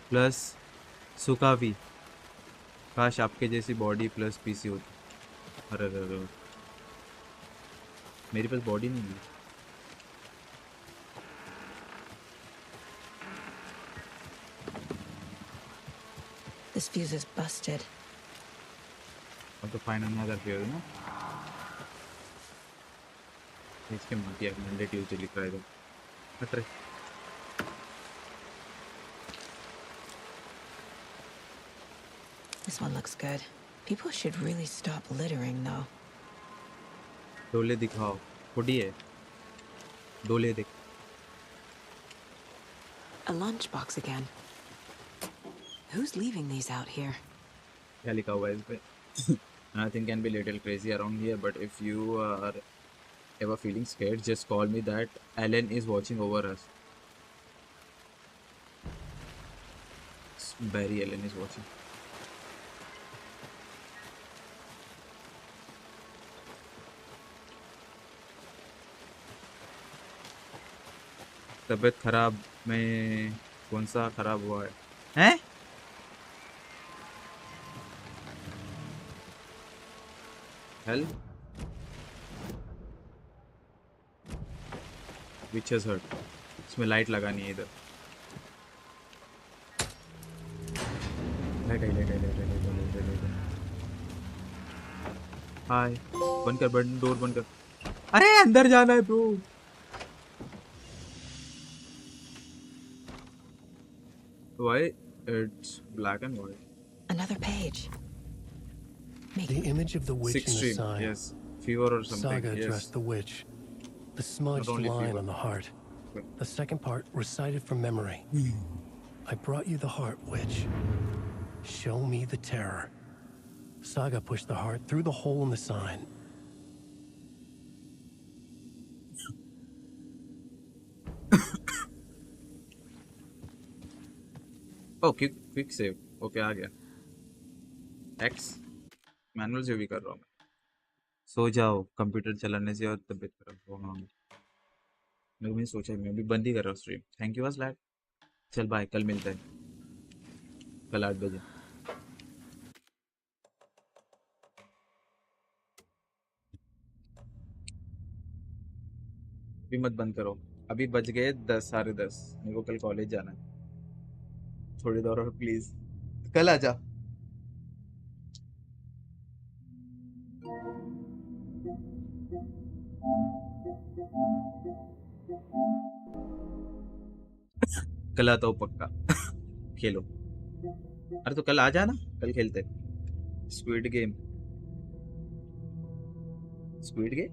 Plus सुकावी, काश आपके जैसी body plus PC होती। अरे अरे अरे, मेरे पास बॉडी नहीं है। This fuse is busted. अब तो फाइनल में अगर फिर ना इसके मातिया मंडे ट्यूसडे लिख रहा है तो हट रहे। This one looks good. People should really stop littering, though. डोले दिखाओ, खुदी है, डोले दिख। A lunchbox again. Who's leaving these out here? क्या लिखा हुआ है इस पे? Nothing can be little crazy around here, but if you are ever feeling scared, just call me. That Alan is watching over us. Barry Allen is watching. तबीयत खराब में कौन सा खराब हुआ है? हैं? Hell? Which has hurt? इसमें लाइट लगानी है इधर। लाइट। हाय, बंद कर, बंद डोर बंद कर। अरे अंदर जाना है bro. Why it's black and white? Another page. The image of the witch in the Extreme, sign. yes. Fever or something. Saga Yes. addressed the witch. The smudged only line fever. on the heart. The second part recited from memory. I brought you the heart, witch. Show me the terror. Saga pushed the heart through the hole in the sign. Oh, quick save. Okay, आ गया। X manual से भी कर रहा हूँ मैं। सो जाओ, computer चलाने से और तबीयत खराब हो। हाँ, मैं भी सोचा, मैं भी बंद ही कर रहा हूँ स्ट्रीम। Thank you अस्लैट। चल बाय, कल मिलते हैं, कल 8 बजे। अभी मत बंद करो, अभी बज गए 10, 10:30। मेरे को कल कॉलेज जाना है। थोड़ी देर और प्लीज, कल आ जा। कल आता हूँ पक्का। खेलो। अरे तो कल आ जाना, कल खेलते स्क्विड गेम। स्क्विड गेम,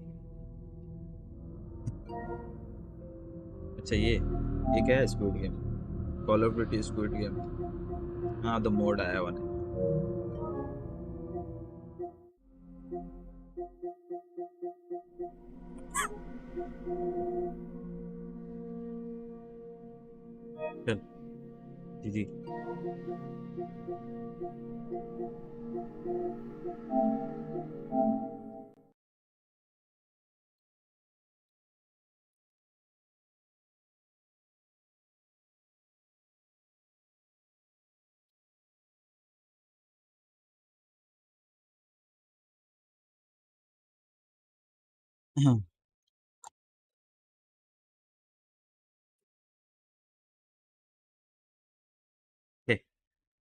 अच्छा ये क्या है squid game? Call of duty squid game. हाँ द मोड आया हुआ है। चल जी।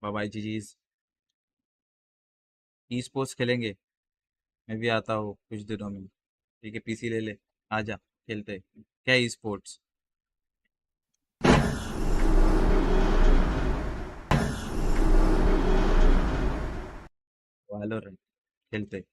बाय बाय जी। ई स्पोर्ट्स खेलेंगे, मैं भी आता हूँ कुछ दिनों में। ठीक है, पीसी ले ले, आजा खेलते। क्या ई स्पोर्ट्स? वैलोरेंट खेलते।